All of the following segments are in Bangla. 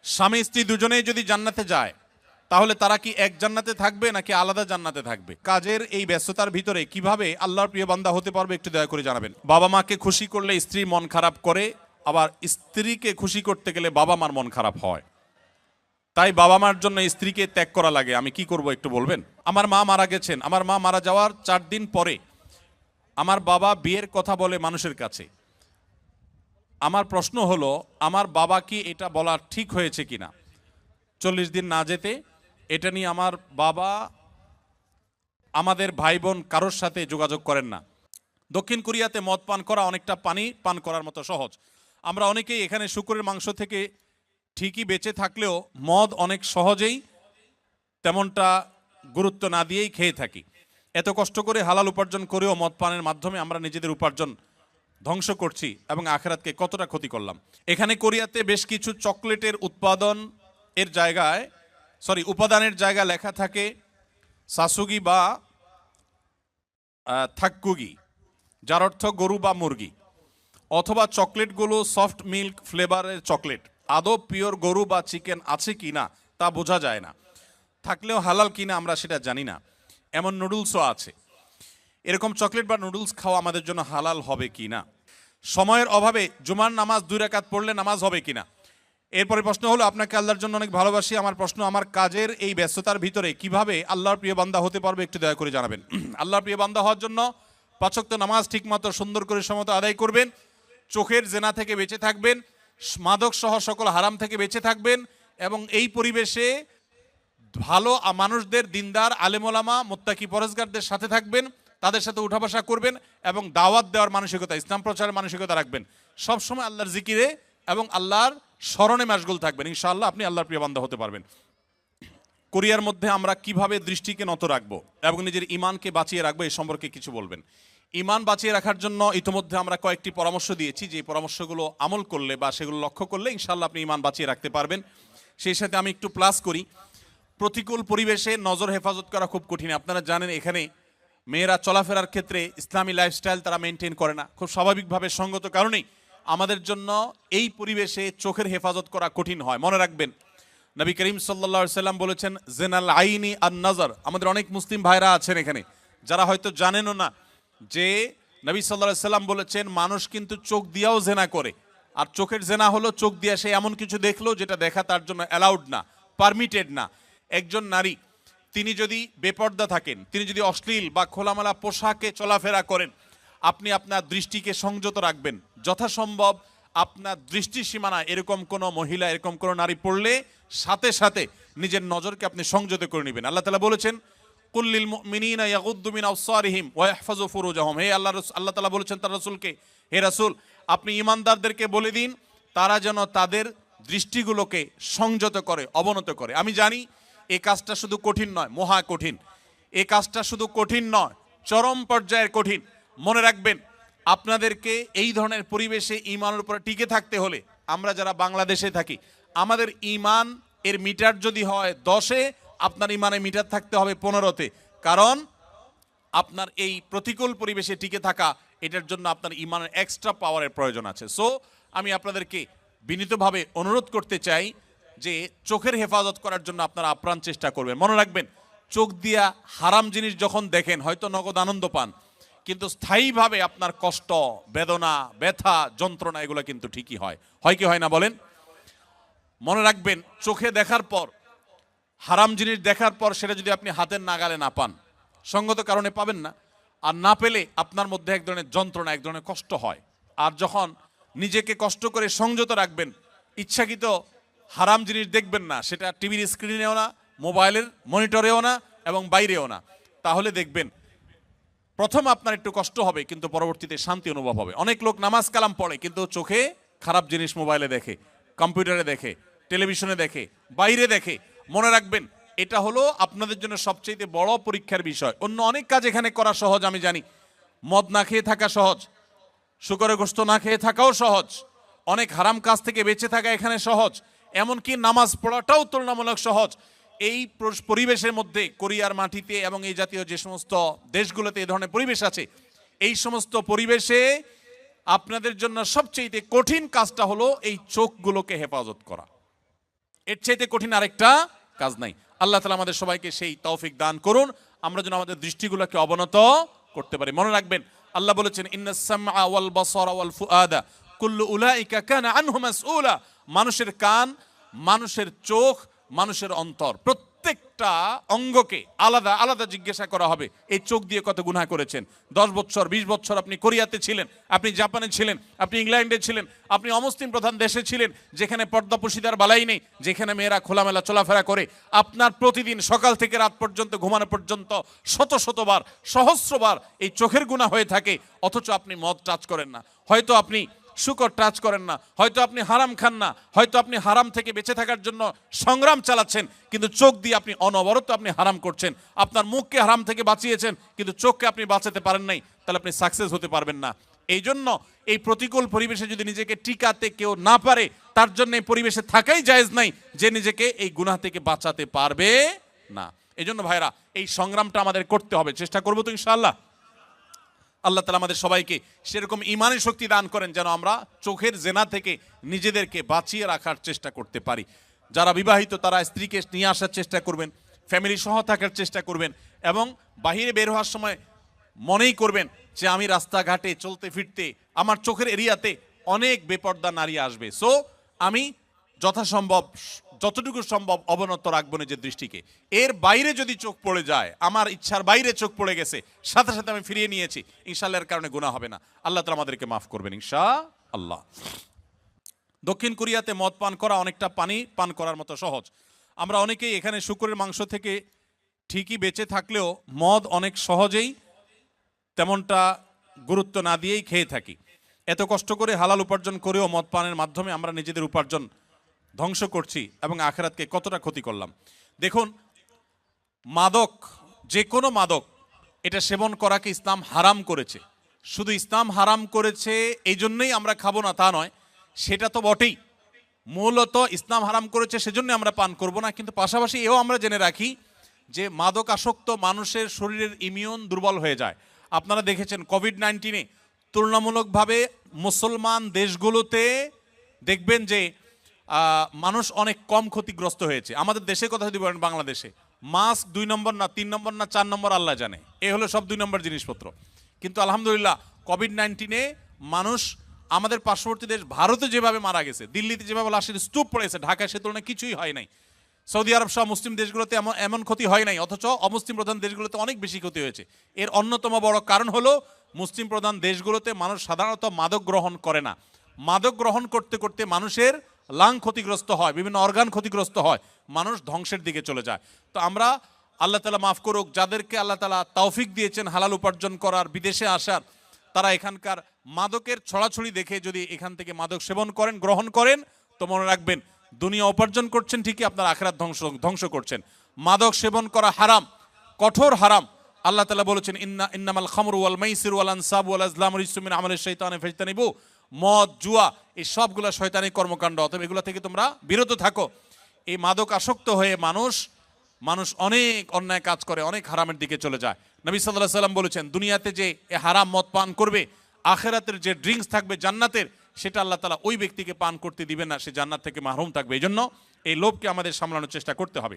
স্বামী স্ত্রী দুজনেই যদি জান্নাতে যায় তাহলে তারা কি এক জান্নাতে থাকবে নাকি আলাদা জান্নাতে থাকবে? কাজের এই ব্যস্ততার ভিতরে কিভাবে আল্লাহর প্রিয় বান্দা হতে পারবে একটু দয়া করে জানাবেন। বাবা মাকে খুশি করলে স্ত্রী মন খারাপ করে, আবার স্ত্রীকে খুশি করতে গেলে বাবা মার মন খারাপ হয়। তাই বাবা মার জন্য স্ত্রীকে ত্যাগ করা লাগে। আমি কি করব একটু বলবেন? আমার মা মারা গেছেন। আমার মা মারা যাওয়ার 4 দিন পরে আমার বাবা বিয়ের কথা বলে মানুষের কাছে। আমার প্রশ্ন হলো, আমার বাবা কি এটা বলা ঠিক হয়েছে কিনা? 40 দিন না যেতে এটা নিয়ে আমার বাবা আমাদের ভাই বোন কারোর সাথে যোগাযোগ করেন না। দক্ষিণ কোরিয়াতে মদ পান করা অনেকটা পানি পান করার মতো সহজ। আমরা অনেকেই এখানে শুকরের মাংস থেকে ঠিকই বেঁচে থাকলেও মদ অনেক সহজেই তেমনটা গুরুত্ব না দিয়েই খেয়ে থাকি। এত কষ্ট করে হালাল উপার্জন করেও মদ পানের মাধ্যমে আমরা নিজেদের উপার্জন ধ্বংস করছি এবং আখিরাতকে কতটা ক্ষতি করলাম। এখানে কোরিয়াতে বেশ কিছু চকলেটের উপাদানের জায়গায় লেখা থাকে সাসুগি বা থাক্কুগি, যার অর্থ গরু বা মুরগি, অথবা চকলেটগুলো সফট মিল্ক ফ্লেভারের চকলেট। আদৌ পিওর গরু বা চিকেন আছে কিনা তা বোঝা যায় না, থাকলেও হালাল কিনা আমরা সেটা জানি না। এমন নুডলসও আছে। এরকম চকলেট বা নুডলস খাওয়া আমাদের জন্য হালাল হবে কিনা? সময়ের অভাবে জুমার নামাজ 2 রাকাত পড়লে নামাজ হবে কিনা? এরপরে প্রশ্ন হলো, আপনাকে আল্লাহর জন্য অনেক ভালোবাসি। আমার প্রশ্ন, আমার কাজের এই ব্যস্ততার ভিতরে কিভাবে আল্লাহর প্রিয় বান্দা হতে পারবে একটু দয়া করে জানাবেন। আল্লাহর প্রিয় বান্দা হওয়ার জন্য 5 ওয়াক্ত নামাজ ঠিকমতো সুন্দর করে সমত আদায় করবেন, চোখের জেনা থেকে বেঁচে থাকবেন, মাদক সহ সকল হারাম থেকে বেঁচে থাকবেন, এবং এই পরিবেশে ভালো মানুষদের, দিনদার আলেমোলামা মুত্তাকি পরেজগারদের সাথে থাকবেন, তাদের সাথে উঠা বসা করবেন এবং দাওয়াত দেওয়ার মানসিকতা, ইসলাম প্রচারের মানসিকতা রাখবেন। সবসময় আল্লাহর জিকিরে এবং আল্লাহর স্মরণে মাশগুল থাকবেন। ইনশাআল্লাহ আপনি আল্লাহর প্রিয় বান্দা হতে পারবেন। কোরিয়ার মধ্যে আমরা কিভাবে দৃষ্টিকে নত রাখবো এবং নিজের ইমানকে বাঁচিয়ে রাখবো এই সম্পর্কে কিছু বলবেন। ইমান বাঁচিয়ে রাখার জন্য ইতিমধ্যে আমরা কয়েকটি পরামর্শ দিয়েছি, যে পরামর্শগুলো আমল করলে বা সেগুলো লক্ষ্য করলে ইনশাআল্লাহ আপনি ইমান বাঁচিয়ে রাখতে পারবেন। সেই সাথে আমি একটু প্লাস করি, প্রতিকূল পরিবেশে নজর হেফাজত করা খুব কঠিন। আপনারা জানেন এখানে মেয়েরা চলাফেরার ক্ষেত্রে ইসলামী লাইফস্টাইল তারা মেনটেন করে না, খুব স্বাভাবিকভাবে সঙ্গত কারণেই আমাদের জন্য এই পরিবেশে চোখের হেফাজত করা কঠিন হয়। মনে রাখবেন, নবী করিম সাল্লাল্লাহু আলাইহি সাল্লাম বলেছেন জেনাল আইনি আন নজর। আমাদের অনেক মুসলিম ভাইরা আছেন এখানে যারা হয়তো জানেনও না যে নবী সাল্লাল্লাহু আলাইহি সাল্লাম বলেছেন মানুষ কিন্তু চোখ দিয়েও জেনা করে। আর চোখের জেনা হলো চোখ দিয়ে সে এমন কিছু দেখলো যেটা দেখা তার জন্য অ্যালাউড না, পারমিটেড না। একজন নারী তিনি যদি বেপর্দা থাকেন, তিনি যদি অশ্লীল বা খোলামেলা পোশাকে চলাফেরা করেন, আপনি আপনার দৃষ্টিকে সংযত রাখবেন। যথাসম্ভব আপনার দৃষ্টি সীমানায় এরকম কোনো মহিলা, এরকম কোনো নারী পড়লে সাথে সাথে নিজের নজরকে আপনি সংযত করে নেবেন। আল্লাহ তাআলা বলেছেন কুল্লিল মুমিনিনা ইয়াগুদ্দু মিন আবসারিহিম ওয়া ইয়াহফাযু ফুরুজাহুম। হে আল্লাহ তাআলা বলেছেন তার রাসূলকে, হে রাসূল আপনি ঈমানদারদেরকে বলে দিন তারা যেন তাদের দৃষ্টিগুলোকে সংযত করে, অবনত করে। আমি জানি এই কাজটা শুধু কঠিন নয়, মহা কঠিন। এই কাজটা শুধু কঠিন নয়, চরম পর্যায়ের কঠিন। মনে রাখবেন, আপনাদেরকে এই ধরনের পরিবেশে ঈমানের উপর টিকে থাকতে হলে, আমরা যারা বাংলাদেশে থাকি, আমাদের ঈমান এর মিটার যদি হয় 10-এ, আপনার ঈমানের মিটার থাকতে হবে 15-তে। কারণ আপনার এই প্রতিকূল পরিবেশে টিকে থাকা, এটার জন্য আপনার ঈমানের এক্সট্রা পাওয়ারের প্রয়োজন আছে। সো আমি আপনাদেরকে বিনীতভাবে অনুরোধ করতে চাই যে চোখের হেফাজত করার জন্য আপনারা আপ্রাণ চেষ্টা করবেন। মনে রাখবেন, চোখ দিয়া হারাম জিনিস যখন দেখেন হয়তো নগদ আনন্দ পান, কিন্তু স্থায়ীভাবে আপনার কষ্ট, বেদনা, ব্যথা, যন্ত্রণা এগুলো কিন্তু ঠিকই হয়। হয় কি হয় না বলেন? মনে রাখবেন, চোখে দেখার পর, হারাম জিনিস দেখার পর সেটা যদি আপনি হাতের নাগালে না পান, সঙ্গত কারণে পাবেন না, আর না পেলে আপনার মধ্যে এক ধরনের যন্ত্রণা, এক ধরনের কষ্ট হয়। আর যখন নিজেকে কষ্ট করে সংযত রাখবেন, ইচ্ছাকৃত হারাম জিনিস দেখবেন না, সেটা টিভির স্ক্রিনেও না, মোবাইলের মনিটরেও না এবং বাইরেও না, তাহলে দেখবেন প্রথম আপনার একটু কষ্ট হবে কিন্তু পরবর্তীতে শান্তি অনুভব হবে। অনেক লোক নামাজ কালাম পড়ে কিন্তু চোখে খারাপ জিনিস মোবাইলে দেখে, কম্পিউটারে দেখে, টেলিভিশনে দেখে, বাইরে দেখে। মনে রাখবেন, এটা হলো আপনাদের জন্য সবচেয়ে বড় পরীক্ষার বিষয়। অন্য অনেক কাজ এখানে করা সহজ, আমি জানি। মদ না খেয়ে থাকা সহজ, শুকরের গোশত না খেয়ে থাকাও সহজ, অনেক হারাম কাজ থেকে বেঁচে থাকা এখানে সহজ, এমনকি নামাজ পড়াটাও তুলনামূলক সহজ। এই পরিবেশের মধ্যে, কোরিয়ার মাটিতে এবং এই জাতীয় যে সমস্ত দেশগুলোতে এই ধরনের পরিবেশ আছে, এই সমস্ত পরিবেশে আপনাদের জন্য সবচেয়ে কঠিন কাজটা হলো এই চোখগুলোকে হেফাজত করা। এর চাইতে কঠিন আরেকটা কাজ নাই। আল্লাহ তাআলা আমাদের সবাইকে সেই তৌফিক দান করুন, আমরা যেন আমাদের দৃষ্টিগুলোকে অবনত করতে পারি। মনে রাখবেন আল্লাহ বলেছেন ইন্নাস সামআ ওয়াল বাসারা ওয়াল ফুআদা কুল্লু উলাইকা কানা আনহু মাসউলা। মানুষের কান, মানুষের চোখ, মানুষের অন্তর, প্রত্যেকটা অঙ্গকে আলাদা আলাদা জিজ্ঞাসা করা হবে। এই চোখ দিয়ে কত গুনাহ করেছেন, 10 বছর 20 বছর আপনি কোরিয়াতে ছিলেন, আপনি জাপানে ছিলেন, আপনি ইংল্যান্ডে ছিলেন, আপনি অমুসলিম প্রধান দেশে ছিলেন যেখানে পর্দা পশিদার বালাই নেই, যেখানে মেয়েরা খোলামেলা চলাফেরা করে। আপনার প্রতিদিন সকাল থেকে রাত পর্যন্ত ঘুমানো পর্যন্ত শত শতবার সহস্রবার এই চোখের গুনাহ হয়ে থাকে, অথচ আপনি মদ টাচ করেন না, হয়তো আপনি শুকর টাচ করেন না, হয়তো আপনি হারাম খান না, হয়তো আপনি হারাম থেকে বেঁচে থাকার জন্য সংগ্রাম চালাচ্ছেন, কিন্তু চোখ দিয়ে আপনি অনবরত আপনি হারাম করছেন। আপনার মুখকে হারাম থেকে বাঁচিয়েছেন কিন্তু চোখকে আপনি বাঁচাতে পারেন নাই, তাহলে আপনি সাকসেস হতে পারবেন না। এই জন্য এই প্রতিকূল পরিবেশে যদি নিজেকে টিকাতে কেউ না পারে, তার জন্য এই পরিবেশে থাকাই জায়েজ নাই যে নিজেকে এই গুনাহ থেকে বাঁচাতে পারবে না। এই জন্য ভাইরা এই সংগ্রামটা আমাদের করতে হবে, চেষ্টা করবো তো ইনশাআল্লাহ। আল্লাহ তাআলা আমাদের সবাইকে সেরকম ইমানের শক্তি দান করেন যেন আমরা চোখের জেনা থেকে নিজেদেরকে বাঁচিয়ে রাখার চেষ্টা করতে পারি। যারা বিবাহিত তারা স্ত্রীকে নিয়ে আসার চেষ্টা করবেন, ফ্যামিলি সহ থাকার চেষ্টা করবেন, এবং বাহিরে বের হওয়ার সময় মনেই করবেন যে আমি রাস্তাঘাটে চলতে ফিরতে আমার চোখের এরিয়াতে অনেক বেপর্দা নারী আসবে, সো আমি যথাসম্ভব যতটুকু সম্ভব অবনত রাখবো নিজের দৃষ্টিকে। এর বাইরে যদি চোখ পড়ে যায়, আমার ইচ্ছার বাইরে চোখ পড়ে গেছে, সাথে সাথে আমি ফিরিয়ে নিয়েছি, ইনশাআল্লাহ এর কারণে গুনাহ হবে না। আল্লাহ তাআলা আমাদেরকে মাফ করবেন ইনশাআল্লাহ। দক্ষিণ কোরিয়াতে মদ পান করা অনেকটা পানি পান করার মতো সহজ। আমরা অনেকেই এখানে শুকরের মাংস থেকে ঠিকই বেঁচে থাকলেও মদ অনেক সহজেই তেমনটা গুরুত্ব না দিয়েই খেয়ে থাকি। এত কষ্ট করে হালাল উপার্জন করেও মদ পানের মাধ্যমে আমরা নিজেদের উপার্জন ধ্বংস করছি এবং আখিরাতকে কতটা ক্ষতি করলাম। দেখুন, মাদক, যে কোনো মাদক, এটা সেবন করাকে ইসলাম হারাম করেছে। শুধু ইসলাম হারাম করেছে এই জন্যই আমরা খাবো না তা নয়, সেটা তো বটেই। মূলত ইসলাম হারাম করেছে সেজন্য আমরা পান করব না, কিন্তু পাশাপাশি এও আমরা জেনে রাখি যে মাদক আসক্ত মানুষের শরীরের ইমিউন দুর্বল হয়ে যায়। আপনারা দেখেছেন কোভিড-19-এ তুলনামূলকভাবে মুসলমান দেশগুলোতে দেখবেন যে মানুষ অনেক কম ক্ষতিগ্রস্ত হয়েছে। আমাদের দেশের কথা যদি বলেন, বাংলাদেশে মাস্ক 2 নম্বর না 3 নম্বর না 4 নম্বর আল্লাহ জানে, এ হলো সব 2 নম্বর জিনিসপত্র। কিন্তু আলহামদুলিল্লাহ কোভিড-19-এ মানুষ আমাদের পার্শ্ববর্তী দেশ ভারতে যেভাবে মারা গেছে, দিল্লিতে যেভাবে লাশের স্তূপ পড়েছে, ঢাকায় সে তুলনায় কিছুই হয় নাই। সৌদি আরব সহ মুসলিম দেশগুলোতে এমন ক্ষতি হয় নাই, অথচ অমুসলিম প্রধান দেশগুলোতে অনেক বেশি ক্ষতি হয়েছে। এর অন্যতম বড় কারণ হলো মুসলিম প্রধান দেশগুলোতে মানুষ সাধারণত মাদক গ্রহণ করে না। মাদক গ্রহণ করতে করতে মানুষের লাং ক্ষতিগ্রস্ত হয়, বিভিন্ন অর্গান ক্ষতিগ্রস্ত হয়, মানুষ ধ্বংসের দিকে চলে যায়। তো আমরা, আল্লাহ তাআলা মাফ করুক, যাদেরকে আল্লাহ তাআলা তৌফিক দিয়েছেন হালাল উপার্জন করার, বিদেশে আসার, তারা এখানকার মাদকের ছড়াছড়ি দেখে যদি এখান থেকে মাদক সেবন করেন, গ্রহণ করেন, তো মনে রাখবেন দুনিয়া উপার্জন করছেন ঠিকই, আপনার আখিরাত ধ্বংস করছেন। মাদক সেবন করা হারাম, কঠোর হারাম। আল্লাহ তাআলা বলেছেন ইন্নামাল খামরু ওয়াল মাইসিরু ওয়াল আনসাবু ওয়াল আজলামু রিজসুম মিন আমালিশ শাইতানি ফাজতানিবু। মদ, জুয়া, এই সবগুলো শয়তানি কর্মকাণ্ড, অতএব এগুলো থেকে তোমরা বিরত থাকো। এই মাদক আসক্ত হয়ে মানুষ অনেক অন্যায় কাজ করে, অনেক হারামের দিকে চলে যায়। নবী সাল্লাল্লাহু আলাইহি ওয়াসাল্লাম বলেছেন, দুনিয়াতে যে হারাম মদ পান করবে, আখিরাতের যে ড্রিঙ্কস থাকবে জান্নাতের, সেটা আল্লাহ তাআলা ওই ব্যক্তিকে পান করতে দিবেন না, সে জান্নাত থেকে মাহরুম থাকবে। এই জন্য এই লোভকে আমাদের সামলানোর চেষ্টা করতে হবে।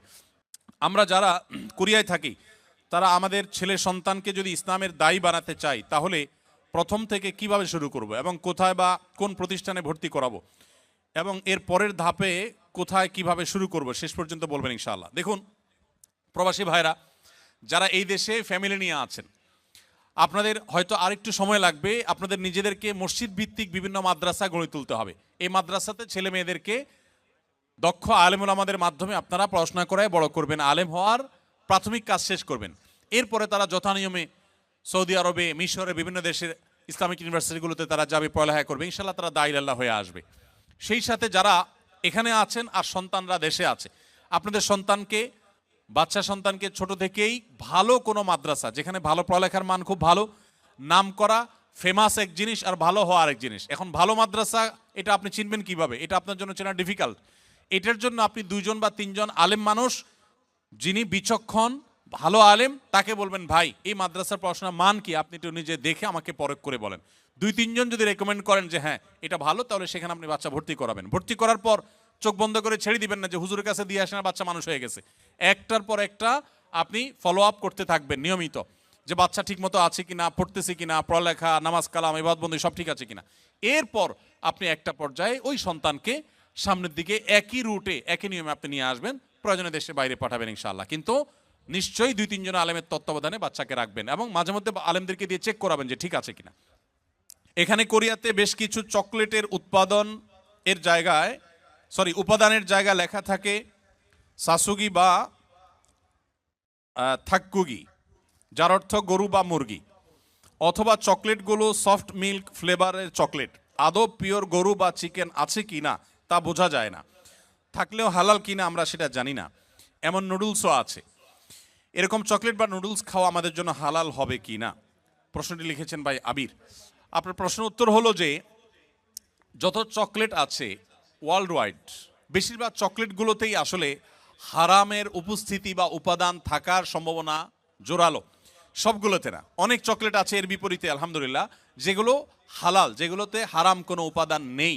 আমরা যারা কোরিয়ায় থাকি, তারা আমাদের ছেলে সন্তানকে যদি ইসলামের দায়ী বানাতে চাই, তাহলে প্রথম থেকে কিভাবে শুরু করব এবং কোথায় বা কোন প্রতিষ্ঠানে ভর্তি করাবো, এবং এর পরের ধাপে কোথায় কিভাবে শুরু করব, শেষ পর্যন্ত বলবেন ইনশাআল্লাহ। দেখুন প্রবাসী ভাইরা যারা এই দেশে ফ্যামিলি নিয়ে আছেন, আপনাদের হয়তো আরেকটু সময় লাগবে। আপনাদের নিজেদেরকে মসজিদ ভিত্তিক বিভিন্ন মাদ্রাসা গড়ে তুলতে হবে। এই মাদ্রাসাতে ছেলে মেয়েদেরকে দক্ষ আলেম ওলামাদের মাধ্যমে আপনারা পড়াশোনা করায় বড় করবেন, আলেম হওয়ার প্রাথমিক কাজ শেষ করবেন। এরপরে তারা যথানিয়মে সৌদি আরবে, মিশরে, বিভিন্ন দেশের ইসলামিক ইউনিভার্সিটিগুলোতে তারা যাবে, পড়ালেখা করবে, ইনশাআল্লাহ তারা দায়ী আল্লাহ হয়ে আসবে। সেই সাথে যারা এখানে আছেন আর সন্তানরা দেশে আছে, আপনাদের সন্তানকে, বাচ্চা সন্তানকে ছোট থেকেই ভালো কোনো মাদ্রাসা, যেখানে ভালো পড়ালেখার মান খুব ভালো, নাম করা, ফেমাস এক জিনিস, আর ভালো হওয়া আরেক জিনিস। এখন ভালো মাদ্রাসা এটা আপনি চিনবেন কিভাবে? এটা আপনার জন্য চেনা ডিফিকাল্ট। এটার জন্য আপনি 2 জন বা 3 জন আলেম মানুষ, যিনি বিচক্ষণ ভালো আলেম, তাকে বলবেন, ভাই এই মাদ্রাসার পড়াশোনার মান কি, আপনি একটু নিজে দেখে আমাকে পরখ করে বলেন। 2-3 জন যদি রেকমেন্ড করেন যে হ্যাঁ এটা ভালো, তাহলে সেখানে আপনি বাচ্চা ভর্তি করাবেন। ভর্তি করার পর চোখ বন্ধ করে ছেড়ে দিবেন না যে হুজুরের কাছে দিয়ে আসেন বাচ্চা মানুষ হয়ে গেছে। একটার পর একটা আপনি ফলো আপ করতে থাকবেন নিয়মিত, যে বাচ্চা ঠিক মতো আছে কিনা, পড়তেছে কিনা, পড়ালেখা, নামাজ কালাম, ইবাদত বন্দি সব ঠিক আছে কিনা। এরপর আপনি একটা পর্যায়ে ওই সন্তানকে সামনের দিকে একই রুটে একই নিয়মে আপনি নিয়ে আসবেন, প্রয়োজনে দেশের বাইরে পাঠাবেন ইনশাআল্লাহ। কিন্তু নিশ্চয়ই 2-3 জন আলেমের তত্ত্বাবধানে বাচ্চাকে রাখবেন এবং মাঝে মধ্যে আলেমদেরকে দিয়ে চেক করাবেন যে ঠিক আছে কিনা। এখানে কোরিয়াতে বেশ কিছু চকলেটের উপাদানের জায়গায় লেখা থাকে সাসুগি বা থাক্কুগি, যার অর্থ গরু বা মুরগি, অথবা চকলেটগুলো সফট মিল্ক ফ্লেভারের চকলেট। আদৌ পিওর গরু বা চিকেন আছে কি না তা বোঝা যায় না, থাকলেও হালাল কিনা আমরা সেটা জানি না। এমন নুডলসও আছে। এরকম চকলেট বা নুডলস খাওয়া আমাদের জন্য হালাল হবে কি না? প্রশ্নটি লিখেছেন ভাই আবির। আপনার প্রশ্ন উত্তর হলো যে যত চকলেট আছে ওয়ার্ল্ড ওয়াইড, বেশিরভাগ চকলেটগুলোতেই আসলে হারামের উপস্থিতি বা উপাদান থাকার সম্ভাবনা জোরালো। সবগুলোতে না, অনেক চকলেট আছে এর বিপরীতে আলহামদুলিল্লাহ যেগুলো হালাল, যেগুলোতে হারাম কোনো উপাদান নেই।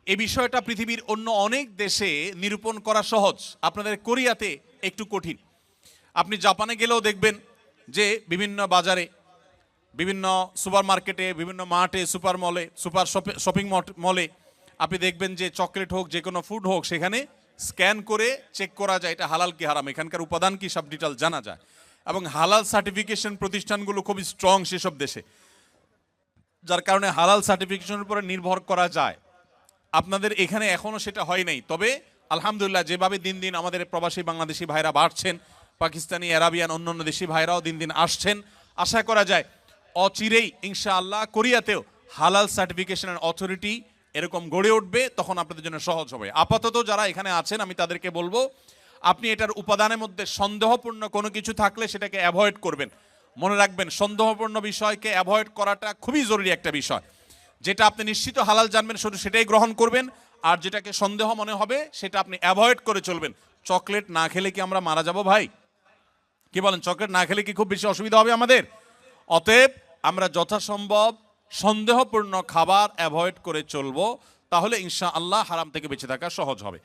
এই বিষয়টা পৃথিবীর অন্য অনেক দেশে নিরূপণ করা সহজ, আপনাদের কোরিয়াতে একটু কঠিন। আপনি জাপানে গেলেও দেখবেন যে বিভিন্ন বাজারে, বিভিন্ন সুপার মার্কেটে, বিভিন্ন মার্টে, সুপার মলে, সুপার শপিং মলে আপনি দেখবেন যে চকলেট হোক, যে কোনো ফুড হোক, সেখানে স্ক্যান করে চেক করা যায় এটা হালাল কি হারাম, এখানকার উপাদান কি, সব ডিটেল জানা যায়। এবং হালাল সার্টিফিকেশন প্রতিষ্ঠানগুলো খুবই স্ট্রং সেসব দেশে, যার কারণে হালাল সার্টিফিকেশনের উপরে নির্ভর করা যায়। আপনাদের এখানে এখনো সেটা হয় নাই, তবে আলহামদুলিল্লাহ যেভাবে দিন দিন আমাদের প্রবাসী বাংলাদেশি ভাইরা বাড়ছেন, পাকিস্তানি, আরাবিয়ান, অন্যান্য দেশি ভাইরাও দিন দিন আসছেন, আশা করা যায় অচিরেই ইনশাআল্লাহ কোরিয়াতেও হালাল সার্টিফিকেশনের অথরিটি এরকম গড়ে উঠবে, তখন আপনাদের জন্য সহজ হবে। আপাতত যারা এখানে আছেন আমি তাদেরকে বলবো আপনি এটার উপাদানের মধ্যে সন্দেহপূর্ণ কোনো কিছু থাকলে সেটাকে অ্যাভয়েড করবেন। মনে রাখবেন সন্দেহপূর্ণ বিষয়কে অ্যাভয়েড করাটা খুবই জরুরি একটা বিষয়। যেটা আপনি নিশ্চিত হালাল জানবেন শুধু সেটাই গ্রহণ করবেন, আর যেটাকে সন্দেহ মনে হবে সেটা আপনি অ্যাভয়েড করে চলবেন। চকলেট না খেলে কি আমরা মারা যাব ভাই? কি বলেন, চকলেট না খেলে কি খুব বেশি অসুবিধা হবে আমাদের? অতএব আমরা যথাসম্ভব সন্দেহপূর্ণ খাবার অ্যাভয়েড করে চলবো, তাহলে ইনশাআল্লাহ হারাম থেকে বেঁচে থাকা সহজ হবে।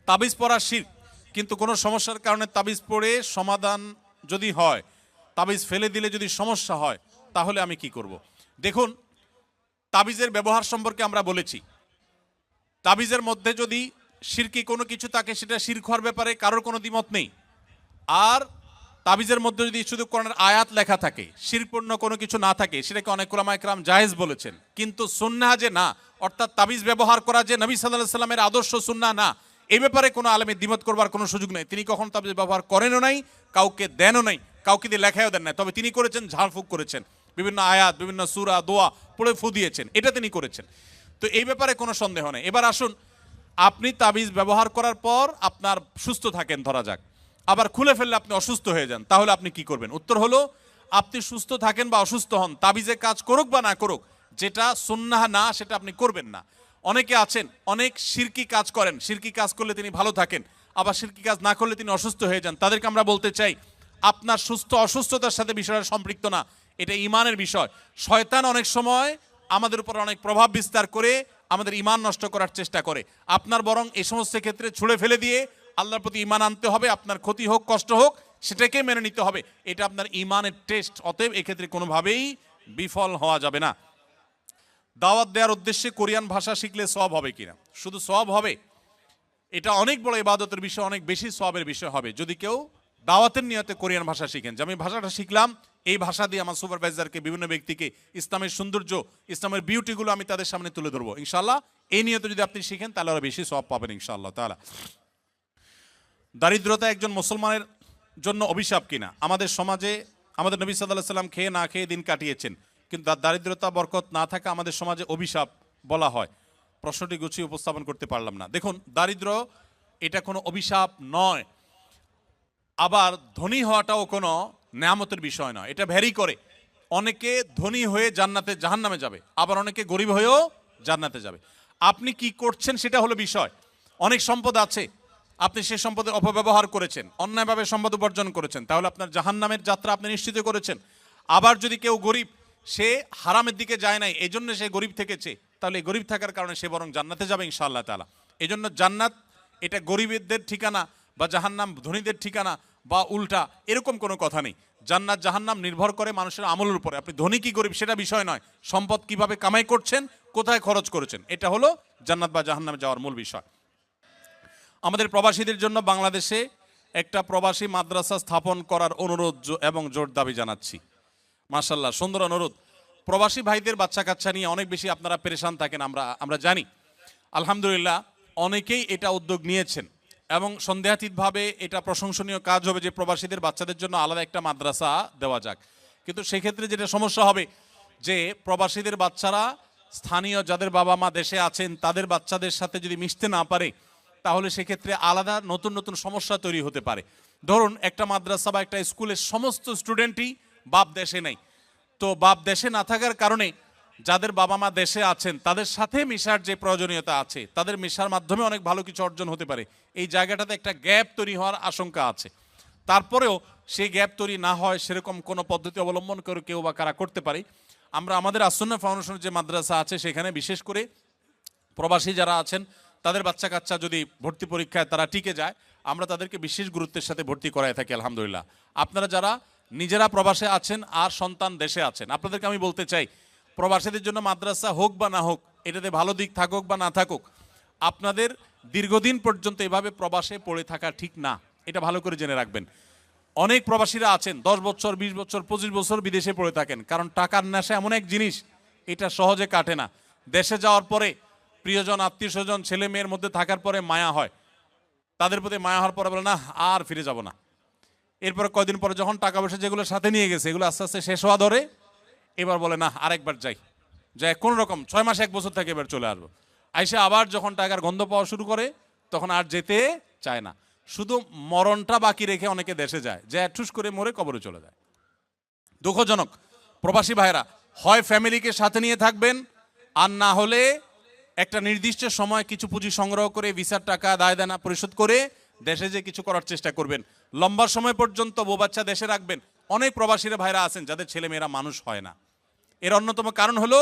তাবিজ পড়া শিরক, কিন্তু কোনো সমস্যার কারণে তাবিজ পড়ে সমাধান যদি হয়, তাবিজ ফেলে দিলে যদি সমস্যা হয়, তাহলে আমি কি করব? দেখুন, তাবিজের ব্যবহার সম্পর্কে আমরা বলেছি। তাবিজের মধ্যে যদি শিরকি কোনো কিছু থাকে সেটা শিরক হওয়ার ব্যাপারে কারোর কোনো দ্বিমত নেই। আর তাবিজের মধ্যে যদি শুধু কোরআনের আয়াত লেখা থাকে, শিরকপূর্ণ কোনো কিছু না থাকে, সেটাকে অনেক উলামায়ে কেরাম জায়েজ বলেছেন। কিন্তু সুন্নাহ যে না, অর্থাৎ তাবিজ ব্যবহার করা যে নবী সাল্লাল্লাহু আলাইহি সাল্লামের আদর্শ সুন্নাহ না, এই ব্যাপারে কোনো আলেমের দ্বিমত করবার কোনো সুযোগ নেই। তিনি কখন তাবিজ ব্যবহার করেনও নাই, কাউকে দেনও নাই, কাউকে দিয়ে লেখায়ও দেন নাই। তবে তিনি করেছেন ঝাড়ফুঁক করেছেন, বিভিন্ন আয়াত, বিভিন্ন সূরা, দোয়া পড়ে ফু দিয়েছেন, এটা তিনি করেছেন। তো এই ব্যাপারে কোনো সন্দেহ নেই। এবার আসুন, আপনি তাবিজ ব্যবহার করার পর আপনার সুস্থ থাকেন ধরা যাক, আবার খুলে ফেললে আপনি অসুস্থ হয়ে যান, তাহলে আপনি কি করবেন? উত্তর হলো, আপনি সুস্থ থাকেন বা অসুস্থ হন, তাবিজে কাজ করুক বা না করুক, যেটা সুন্নাহ না সেটা আপনি করবেন না। অনেকে আছেন অনেক শিরকি কাজ করেন, শিরকি কাজ করলে তিনি ভালো থাকেন, আবার শিরকি কাজ না করলে তিনি অসুস্থ হয়ে যান। তাদেরকে আমরা বলতে চাই, আপনার সুস্থ অসুস্থতার সাথে বিষয়টা সম্পৃক্ত না, এটা ইমানের বিষয়। শয়তান অনেক সময় আমাদের উপর অনেক প্রভাব বিস্তার করে আমাদের ইমান নষ্ট করার চেষ্টা করে। আপনার বরং এই সমস্ত ক্ষেত্রে ছুঁড়ে ফেলে দিয়ে আল্লাহর প্রতি ইমান আনতে হবে। আপনার ক্ষতি হোক, কষ্ট হোক, সেটাকে মেনে নিতে হবে। এটা আপনার ইমানের টেস্ট। অতএব এক্ষেত্রে কোনোভাবেই বিফল হওয়া যাবে না। দাওয়াত দেওয়ার উদ্দেশ্যে কোরিয়ান ভাষা শিখলে সওয়াব হবে কিনা? শুধু সওয়াব হবে? এটা অনেক বড় ইবাদতের বিষয়, অনেক বেশি সওয়াবের বিষয় হবে যদি কেউ দাওয়াতের নিয়তে কোরিয়ান ভাষা শিখেন, যে আমি ভাষাটা শিখলাম, এই ভাষা দিয়ে আমার সুপারভাইজারকে, বিভিন্ন ব্যক্তিকে ইসলামের সৌন্দর্য, ইসলামের বিউটিগুলো আমি তাদের সামনে তুলে ধরবো ইনশাআল্লাহ। এই নিয়তে যদি আপনি শিখেন তাহলে আরো বেশি সওয়াব পাবেন ইনশাআল্লাহ তাআলা। দারিদ্রতা একজন মুসলমানের জন্য অভিশাপ কিনা? আমাদের সমাজে আমাদের নবী সাল্লাল্লাহু আলাইহি সাল্লাম খেয়ে না খেয়ে দিন কাটিয়েছেন, কিন্তু দারিদ্রতা বরকত না থাকা আমাদের সমাজে অভিশাপ বলা হয়। প্রশ্নটি গুছিয়ে উপস্থাপন করতে পারলাম না। দেখুন, দারিদ্র এটা কোনো অভিশাপ নয়, আবার ধনী হওয়াটাও কোনো নেয়ামতের বিষয় নয়। এটা ভ্যারি করে। অনেকে ধনী হয়ে জান্নাতে জাহান্নামে যাবে, আবার অনেকে গরিব হয়েও জান্নাতে যাবে। আপনি কি করছেন সেটা হলো বিষয়। অনেক সম্পদ আছে, আপনি সেই সম্পদের অপব্যবহার করেছেন, অন্যায়ভাবে সম্পদ উপার্জন করেছেন, তাহলে আপনার জাহান্নামের যাত্রা আপনি নিশ্চিত করেছেন। আবার যদি কেউ গরিব, সে হারামের দিকে যায় নাই, এই জন্য সে গরিব থেকেছে, তাহলে গরিব থাকার কারণে সে বরং জান্নাতে যাবে ইনশাআল্লাহ তাআলা। এজন্য জান্নাত এটা গরিবদের ঠিকানা বা জাহান্নাম ধনীদের ঠিকানা বা উল্টা এরকম কোনো কথা নেই। জান্নাত জাহান্নাম নির্ভর করে মানুষের আমলের উপরে। আপনি ধনী কি গরিব সেটা বিষয় নয়, সম্পদ কিভাবে কামাই করছেন, কোথায় খরচ করেছেন, এটা হলো জান্নাত বা জাহান্নামে যাওয়ার মূল বিষয়। আমাদের প্রবাসীদের জন্য বাংলাদেশে একটা প্রবাসী মাদ্রাসা স্থাপন করার অনুরোধ এবং জোর দাবি জানাচ্ছি। মাশাআল্লাহ, সুন্দর অনুরোধ। প্রবাসী ভাইদের বাচ্চা কাচ্চা নিয়ে অনেক বেশি আপনারা পেরেশান থাকেন, আমরা জানি। আলহামদুলিল্লাহ অনেকেই এটা উদ্যোগ নিয়েছেন এবং সন্দেহাতীতভাবে এটা প্রশংসনীয় কাজ হবে যে প্রবাসীদের বাচ্চাদের জন্য আলাদা একটা মাদ্রাসা দেওয়া যাক। কিন্তু সেক্ষেত্রে যেটা সমস্যা হবে যে প্রবাসীদের বাচ্চারা স্থানীয় যাদের বাবা মা দেশে আছেন তাদের বাচ্চাদের সাথে যদি মিশতে না পারে, তাহলে সেক্ষেত্রে আলাদা নতুন নতুন সমস্যা তৈরি হতে পারে। ধরুন একটা মাদ্রাসা বা একটা স্কুলের সমস্ত স্টুডেন্টই বাপ দেশে নেই, তো বাপ দেশে না থাকার কারণে যাদের বাবা মা দেশে আছেন তাদের সাথে মিশার যে প্রয়োজনীয়তা আছে, তাদের মিশার মাধ্যমে অনেক ভালো কিছু অর্জন হতে পারে। এই জায়গাটাতে একটা গ্যাপ তৈরি হওয়ার আশঙ্কা আছে। তারপরেও সেই গ্যাপ তৈরি না হয় সেরকম কোনো পদ্ধতি অবলম্বন করে কেউ বা কারা করতে পারে। আমরা আমাদের আসন্না ফাউন্ডেশনের যে মাদ্রাসা আছে সেখানে বিশেষ করে প্রবাসী যারা আছেন তাদের বাচ্চা কাচ্চা যদি ভর্তি পরীক্ষায় তারা টিকে যায়, আমরা তাদেরকে বিশেষ গুরুত্বের সাথে ভর্তি করায় থাকি আলহামদুলিল্লাহ। আপনারা যারা নিজেরা প্রবাসে আছেন আর সন্তান দেশে আছেন, আপনাদেরকে আমি বলতে চাই প্রবাসীদের জন্য মাদ্রাসা হোক বা না হোক, এটাতে ভালো দিক থাকুক বা না থাকুক, আপনাদের দীর্ঘদিন পর্যন্ত এভাবে প্রবাসে পড়ে থাকা ঠিক না, এটা ভালো করে জেনে রাখবেন। অনেক প্রবাসীরা আছেন 10 বছর 20 বছর 25 বছর বিদেশে পড়ে থাকেন, কারণ টাকার নেশা এমন এক জিনিস এটা সহজে কাটে না। দেশে যাওয়ার পরে প্রিয়জন আত্মীয় স্বজন ছেলে মেয়ের মধ্যে থাকার পরে মায়া হয়, তাদের প্রতি মায়া হওয়ার পরে বলে না আর ফিরে যাব না। এরপরে কয়দিন পরে যখন টাকা পয়সা যেগুলো সাথে নিয়ে গেছে এগুলো আস্তে আস্তে শেষ হওয়া ধরে, এবার বলে না আরেকবার যাই কোন রকম 6 মাস 1 বছর থেকে এবার চলে আসবো। আইসা আবার যখন টাকার গন্ধ পাওয়া শুরু করে তখন আর যেতে চায় না, শুধু মরণটা বাকি রেখে অনেকে দেশে যায়, যে ঠুস করে মরে কবরে চলে যায়। দুঃখজনক। প্রবাসী ভাইরা হয় ফ্যামিলিকে সাথে নিয়ে থাকবেন, আর না হলে একটা নির্দিষ্ট সময় কিছু পুঁজি সংগ্রহ করে ভিসার টাকা দায় দেনা পরিশোধ করে দেশে যে কিছু করার চেষ্টা করবেন। লম্বা সময় পর্যন্ত বউ বাচ্চা দেশে রাখবেন। অনেক প্রবাসীরা ভাইরা আছেন যাদের ছেলে মেয়েরা মানুষ হয় না, এর অন্যতম কারণ হলো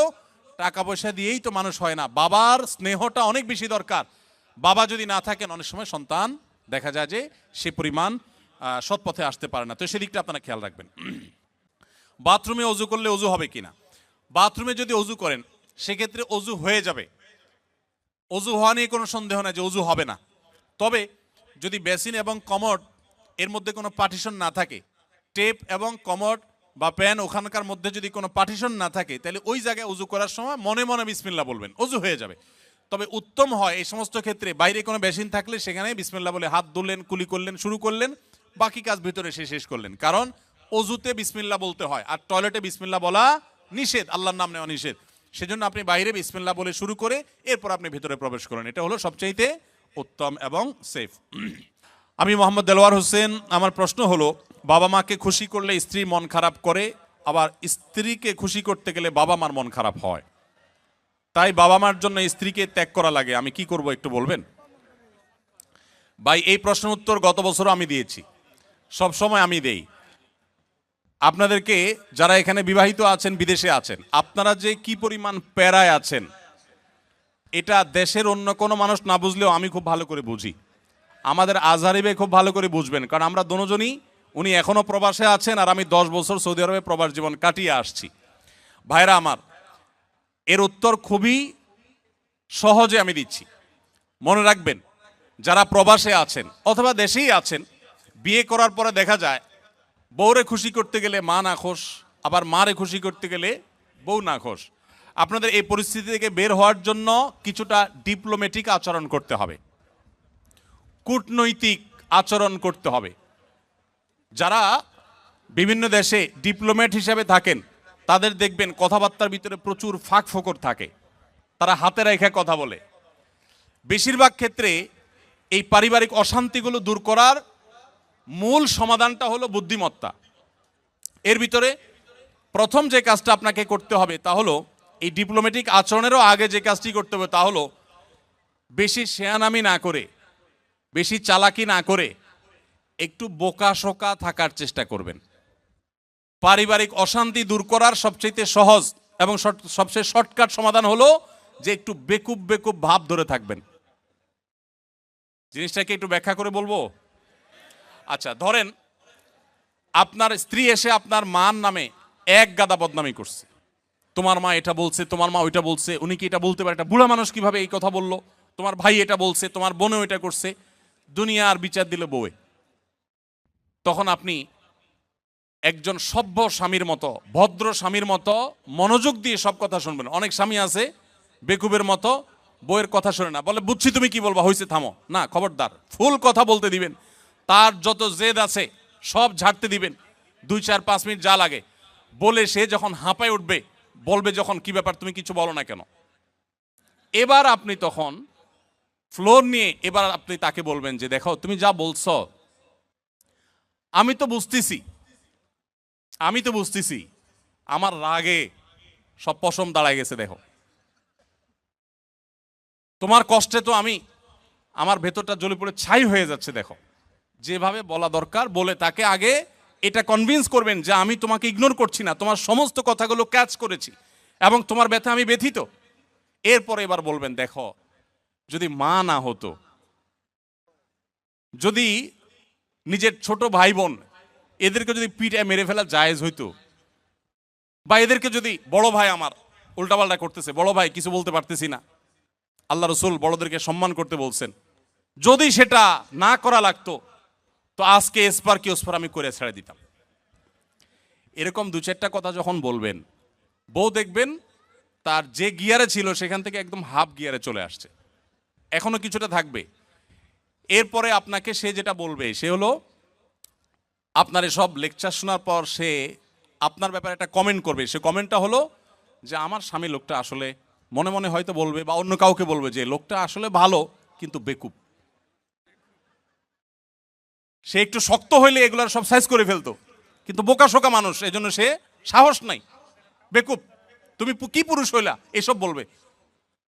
টাকা পয়সা দিয়েই তো মানুষ হয় না। বাবার স্নেহটা অনেক বেশি দরকার। বাবা যদি না থাকেন অনেক সময় সন্তান দেখা যায় যে সে পরিমাণ সৎ পথে আসতে পারে না, তো সেদিকটা আপনারা খেয়াল রাখবেন। বাথরুমে অজু করলে অজু হবে কিনা? বাথরুমে যদি অজু করেন সেক্ষেত্রে অজু হয়ে যাবে, অজু হওয়া নিয়ে কোনো সন্দেহ নাই যে অজু হবে না। তবে যদি বেসিন এবং কমোড এর মধ্যে কোনো পার্টিশন না থাকে, টেপ এবং কমোড বা প্যান ওখানকার মধ্যে যদি কোনো পার্টিশন না থাকে, তাহলে ওই জায়গায় অজু করার সময় মনে মনে বিসমিল্লাহ বলবেন, অজু হয়ে যাবে। তবে উত্তম হয় এই সমস্ত ক্ষেত্রে বাইরে কোনো বেসিন থাকলে সেখানে বিসমিল্লাহ বলে হাত ধুলেন, কুলি করলেন, শুরু করলেন, বাকি কাজ ভিতরে সে শেষ করলেন। কারণ অজুতে বিসমিল্লাহ বলতে হয় আর টয়লেটে বিসমিল্লাহ বলা নিষেধ, আল্লাহর নাম নেওয়া নিষেধ। সেজন্য আপনি বাইরে বিসমিল্লাহ বলে শুরু করে এরপর আপনি ভিতরে প্রবেশ করেন, এটা হলো সবচাইতে উত্তম এবং সেফ। আমি মোহাম্মদ দেলোয়ার হোসেন। আমার প্রশ্ন হলো, বাবা মাকে খুশি করলে স্ত্রী মন খারাপ করে, আবার স্ত্রীকে খুশি করতে গেলে বাবা মার মন খারাপ হয়, তাই বাবা মার জন্য স্ত্রীকে ত্যাগ করা লাগে, আমি কি করব একটু বলবেন? ভাই এই প্রশ্নের উত্তর গত বছরও আমি দিয়েছি, সব সময় আমি দেই। আপনাদেরকে যারা এখানে বিবাহিত আছেন বিদেশে আছেন, আপনারা যে কি পরিমাণ প্যারায় আছেন এটা দেশের অন্য কোনো মানুষ না বুঝলেও আমি খুব ভালো করে বুঝি। আমাদের আজহারি ভাই খুব ভালো করে বুঝবেন, কারণ আমরা দুজনই, উনি এখনো প্রবাসে আছেন আর আমি 10 বছর সৌদি আরবে প্রবাস জীবন কাটিয়ে আসছি। ভাইরা আমার, এর উত্তর খুবই সহজে আমি দিচ্ছি। মনে রাখবেন, যারা প্রবাসে আছেন অথবা দেশেই আছেন, বিয়ে করার পরে দেখা যায় বউরে খুশি করতে গেলে মা না খোশ, আবার মারে খুশি করতে গেলে বউ না খোশ। আপনাদের এই পরিস্থিতি থেকে বের হওয়ার জন্য কিছুটা ডিপ্লোম্যাটিক আচরণ করতে হবে, কূটনৈতিক আচরণ করতে হবে। যারা বিভিন্ন দেশে ডিপ্লোম্যাট হিসেবে থাকেন তাদের দেখবেন কথাবার্তার ভিতরে প্রচুর ফাঁক ফোকর থাকে, তারা হাতে রেখে কথা বলে। বেশিরভাগ ক্ষেত্রে এই পারিবারিক অশান্তিগুলো দূর করার মূল সমাধানটা হলো বুদ্ধিমত্তা। এর ভিতরে প্রথম যে কাজটা আপনাকে করতে হবে তা হলো, এই ডিপ্লোম্যাটিক আচরণেরও আগে যে কাজটি করতে হবে তা হলো, বেশি শেয়ানামি না করে, বেশি চালাকি না করে একটু বোকাশোকা থাকার চেষ্টা করবেন। পারিবারিক অশান্তি দূর করার সবচেয়ে সহজ এবং সবচেয়ে শর্টকাট সমাধান হলো যে একটু বেকুব বেকুব ভাব ধরে থাকবেন। জিনিসটাকে একটু ব্যাখ্যা করে বলবো। আচ্ছা, ধরেন আপনার স্ত্রী এসে আপনার মার নামে এক গাদা বদনামি করছে, তোমার মা এটা বলছে, তোমার মা ওইটা বলছে, উনি কি এটা বলতে পারে, একটা বুড়া মানুষ কিভাবে এই কথা বললো, তোমার ভাই এটা বলছে, তোমার বোনও এটা করছে, দুনিয়ার বিচার দিল বউয়ে। তখন আপনি একজন সভ্য স্বামীর মতো, ভদ্র স্বামীর মতো মনোযোগ দিয়ে সব কথা শুনবেন। অনেক স্বামী আছে বেকুবের মতো বউয়ের কথা শোনে না, বলে বুঝছি তুমি কি বলবা, হয়েছে থামো। না, খবরদার, ফুল কথা বলতে দিবেন। তার যত জেদ আছে সব ঝাড়তে দিবেন, 2-4-5 মিনিট যা লাগে বলে সে যখন হাঁপায় উঠবে, বলবে যখন কি ব্যাপার তুমি কিছু বলো না কেন, এবার আপনি তখন ফ্লোর নিয়ে এবার আপনি তাকে বলবেন যে দেখো তুমি যা বলছো আমি তো বুঝতেছি আমার রাগে সব পশম দাঁড়ায় গেছে, দেখো তোমার কষ্টে তো আমার ভেতরটা জ্বলে পড়ে ছাই হয়ে যাচ্ছে, দেখো। যেভাবে বলা দরকার বলে তাকে আগে এটা কনভিন্স করবেন যে আমি তোমাকে ইগনোর করছি না, তোমার সমস্ত কথাগুলো ক্যাচ করেছি এবং তোমার ব্যথা আমি ব্যথিত। এরপর এবার বলবেন দেখো যদি মা না হতো, যদি নিজের ছোট ভাই বোন এদেরকে যদি পিটায় মেরে ফেলা জায়েজ হইতো, বা এদেরকে যদি বড় ভাই আমার উল্টাপাল্টা করতেছে, বড় ভাই কিছু বলতে পারতেছি না, আল্লাহ রসুল বড়দেরকে সম্মান করতে বলছেন, যদি সেটা না করা লাগতো তো আজকে এসপার কি ওসপার আমি করে ছেড়ে দিতাম। এরকম 2-4টা কথা যখন বলবেন, বউ দেখবেন তার যে গিয়ারে ছিল সেখান থেকে একদম হাফ গিয়ারে চলে আসছে, এখনো কিছুটা থাকবে। এরপরে আপনাকে সে যেটা বলবে সে হলো, আপনার সব লেকচার শোনার পর সে আপনার ব্যাপারে একটা কমেন্ট করবে। সে কমেন্টটা হলো যে আমার স্বামী লোকটা আসলে, মনে মনে হয়তো বলবে বা অন্য কাউকে বলবে যে লোকটা আসলে ভালো কিন্তু বেকুব। সে একটু শক্ত হইলে এগুলার সব সাইজ করে ফেলতো, কিন্তু বোকা শোকা মানুষ, এজন্য সে সাহস নাই, বেকুব, তুমি কি পুরুষ হইলা, এসব বলবে।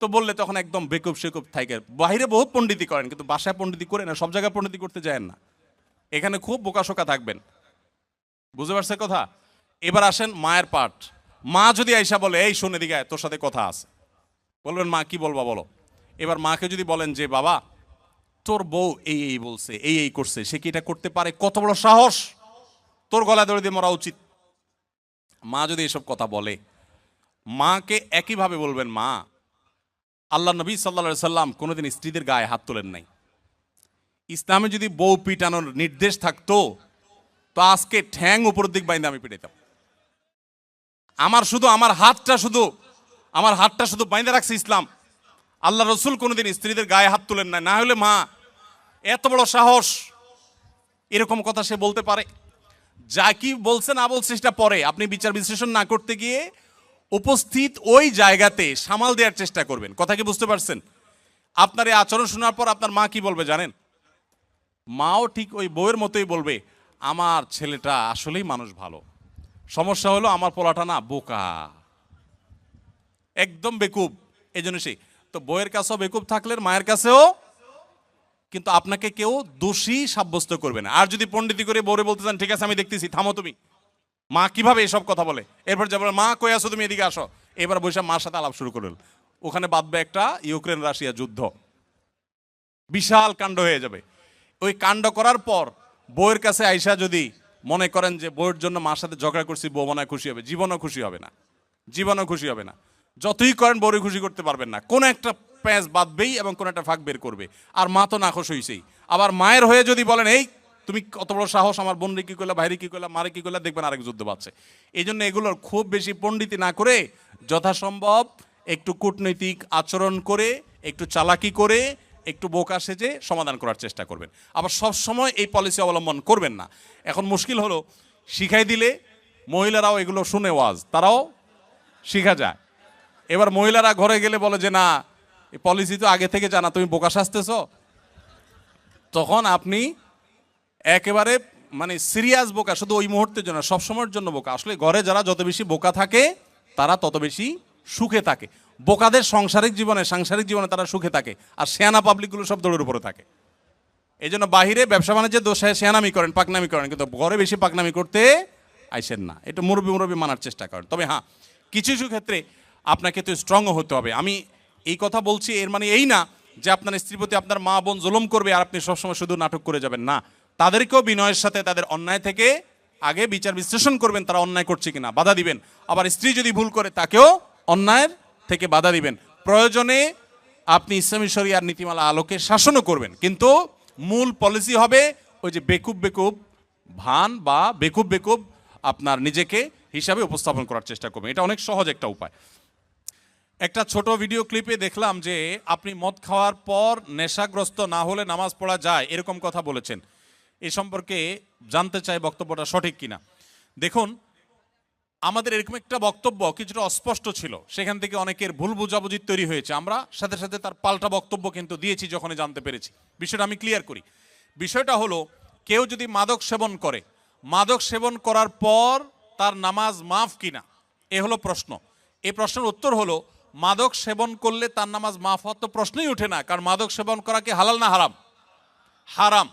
তো বললে তখন একদম বেকুব সেকুব থাইকে। বাইরে বহুত পণ্ডিতি করেন কিন্তু বাসায় পণ্ডিতি করে না, সব জায়গায় পণ্ডিতি করতে যায় না, এখানে খুব বোকাশোকা থাকবেন। বুঝতে পারছে কথা? এবার আসেন মায়ের পার্ট। মা যদি আইসা বলে এই শোনে দিকে তোর সাথে কথা আছে, বলবেন মা কি বলবা বলো। এবার মাকে যদি বলেন যে বাবা তোর বউ এই এই বলছে, এই এই করছে, সে কি এটা করতে পারে, কত বড় সাহস, তোর গলায় দড়ি দিয়ে মরা উচিত। মা যদি এসব কথা বলে, মাকে একইভাবে বলবেন মা আল্লাহ নবী সাল্লাল্লাহু সাল্লাম কোনোদিন স্ত্রীদের গায়ে হাত তোলেন নাই। ইসলামে যদি বউ পিটানোর নির্দেশ থাকতো তো আজকে ঠ্যাং উপর দিক বাইন্দে আমি পিটাইতাম। আমার হাতটা শুধু বাইন্দে রাখছে ইসলাম। আল্লাহ রসুল কোনোদিন স্ত্রীদের গায়ে হাত তোলেন নাই। না হলে মা এত বড় সাহস, এরকম কথা সে বলতে পারে। যা কি বলছে না বলছে সেটা পরে, আপনি বিচার বিশ্লেষণ না করতে গিয়ে উপস্থিত ওই জায়গাতে সামাল দেওয়ার চেষ্টা করবেন। কথা কি বুঝতে পারছেন? আপনার এই আচরণ শোনার পর আপনার মা কি বলবে জানেন? মাও ঠিক ওই বউয়ের মতোই বলবে আমার ছেলেটা আসলেই মানুষ ভালো, সমস্যা হলো আমার পোলাটা না বোকা, একদম বেকুব, এই জন্য সেই। তো বউয়ের কাছেও বেকুব থাকলে মায়ের কাছেও, কিন্তু আপনাকে কেউ দোষী সাব্যস্ত করবে না। আর যদি পণ্ডিতি করে বউরে বলতে চান ঠিক আছে আমি দেখতেছি, থামো তুমি, মা কিভাবে এসব কথা বলে, এরপর যাবো মা কই আসো তুমি এদিকে আসো, এবার বসে মার সাথে আলাপ শুরু করল, ওখানে বাঁধবে একটা ইউক্রেন রাশিয়া যুদ্ধ, বিশাল কাণ্ড হয়ে যাবে। ওই কাণ্ড করার পর বউয়ের কাছে আইসা যদি মনে করেন যে বউয়ের জন্য মার সাথে ঝগড়া করছি, বউ মনে খুশি হবে, জীবনও খুশি হবে না, জীবনও খুশি হবে না। যতই করেন বউরে খুশি করতে পারবেন না, কোন একটা প্যাঁচ বাঁধবেই এবং কোন একটা ফাঁক বের করবে। আর মা তো নাখোশ হইছেই। আবার মায়ের হয়ে যদি বলেন এই তুমি কত বড় সাহস, আমার বোনরে কি করলা, ভাইরে কি করলা, মারে কি করলা, দেখবেন আরেক যুদ্ধ বাড়ছে। এই জন্য এগুলোর খুব বেশি পণ্ডিতি না করে যথাসম্ভব একটু কূটনৈতিক আচরণ করে, একটু চালাকি করে, একটু বোকা সেজে সমাধান করার চেষ্টা করবেন। আবার সব সময় এই পলিসি অবলম্বন করবেন না। এখন মুশকিল হলো শিখাই দিলে মহিলারাও এগুলো শুনে ওয়াজ, তারাও শিখা যায়। এবার মহিলারা ঘরে গেলে বলে যে না এই পলিসি তো আগে থেকে জানা, তুমি বোকা সাজতেছ, তখন আপনি একেবারে মানে সিরিয়াস বোকা, শুধু ওই মুহূর্তের জন্য, সবসময়ের জন্য বোকা। আসলে ঘরে যারা যত বেশি বোকা থাকে তারা তত বেশি সুখে থাকে। বোকাদের সাংসারিক জীবনে তারা সুখে থাকে, আর শেয়ানা পাবলিকগুলো সব দৌড়ের উপরে থাকে। এই জন্য বাহিরে ব্যবসা বাণিজ্যের দোষে শেয়ানামি করেন, পাকনামি করেন, কিন্তু ঘরে বেশি পাকনামি করতে আইসেন না। এটা মুরব্বী মানার চেষ্টা করেন। তবে হ্যাঁ, কিছু কিছু ক্ষেত্রে আপনাকে তো স্ট্রংও হতে হবে। আমি এই কথা বলছি এর মানে এই না যে আপনার স্ত্রীর প্রতি আপনার মা বোন জুলুম করবে আর আপনি সবসময় শুধু নাটক করে যাবেন না, তাদেরকেও বিনয়ের সাথে তাদের অন্যায় থেকে আগে বিচার বিশ্লেষণ করবেন, তারা অন্যায় করছে কিনা, বাধা দিবেন। আবার স্ত্রী যদি ভুল করে তাকেও অন্যায়ের থেকে বাধা দিবেন। প্রয়োজনে আপনি ইসলামী শরিয়ার নীতিমালা আলোকে শাসনও করবেন, কিন্তু মূল পলিসি হবে ওই যে বেকুব বেকুব ভান বা বেকুব বেকুব আপনার নিজেকে হিসাবে উপস্থাপন করার চেষ্টা করবেন। এটা অনেক সহজ একটা উপায়। একটা ছোট ভিডিও ক্লিপে দেখলাম যে আপনি মদ খাওয়ার পর নেশাগ্রস্ত না হলে নামাজ পড়া যায়, এরকম কথা বলেছেন। এ সম্পর্কে জানতে চাই বক্তব্যটা সঠিক কিনা। দেখুন, আমাদের এরকম একটা বক্তব্য কিছুটা অস্পষ্ট ছিল, সেখান থেকে অনেকের ভুল বুঝাবুঝি তৈরি হয়েছে। আমরা সাথে সাথে তার পাল্টা বক্তব্য কিন্তু দিয়েছি যখনই জানতে পেরেছি। বিষয়টা আমি ক্লিয়ার করি। বিষয়টা হলো, কেউ যদি মাদক সেবন করে, মাদক সেবন করার পর তার নামাজ মাফ কিনা, এ হলো প্রশ্ন। এই প্রশ্নের উত্তর হলো, মাদক সেবন করলে তার নামাজ মাফ হওয়ার তো প্রশ্নই ওঠে না, কারণ মাদক সেবন করা কি হালাল না হারাম? হারাম।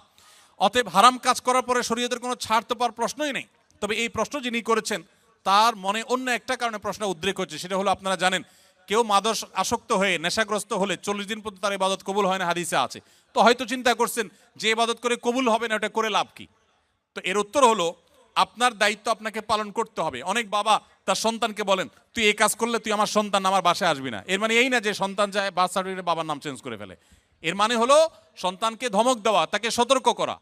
অতএব হারাম কাজ করার পরে শরীয়তের কোনো ছাড় তো পাওয়ার প্রশ্নই নেই। তবে এই প্রশ্ন যিনি করেছেন তার মনে অন্য একটা কারণে প্রশ্ন উদ্রেক হচ্ছে, সেটা হলো, আপনারা জানেন কেউ মাদক আসক্ত হয়ে নেশাগ্রস্ত হলে 40 দিন পর্যন্ত তার ইবাদত কবুল হয় না, হাদিসে আছে। তো হয়তো চিন্তা করছেন যে ইবাদত করে কবুল হবে না, ওটা করে লাভ কি? তো এর উত্তর হলো, আপনার দায়িত্ব আপনাকে পালন করতে হবে। অনেক বাবা তার সন্তানকে বলেন, তুই এই কাজ করলে তুই আমার সন্তান আমার বাসায় আসবি না। এর মানে এই না যে সন্তান যায় বার্থ সার্টিফিকেটে বাবার নাম চেঞ্জ করে ফেলে। এর মানে হলো সন্তানকে ধমক দেওয়া, তাকে সতর্ক করা।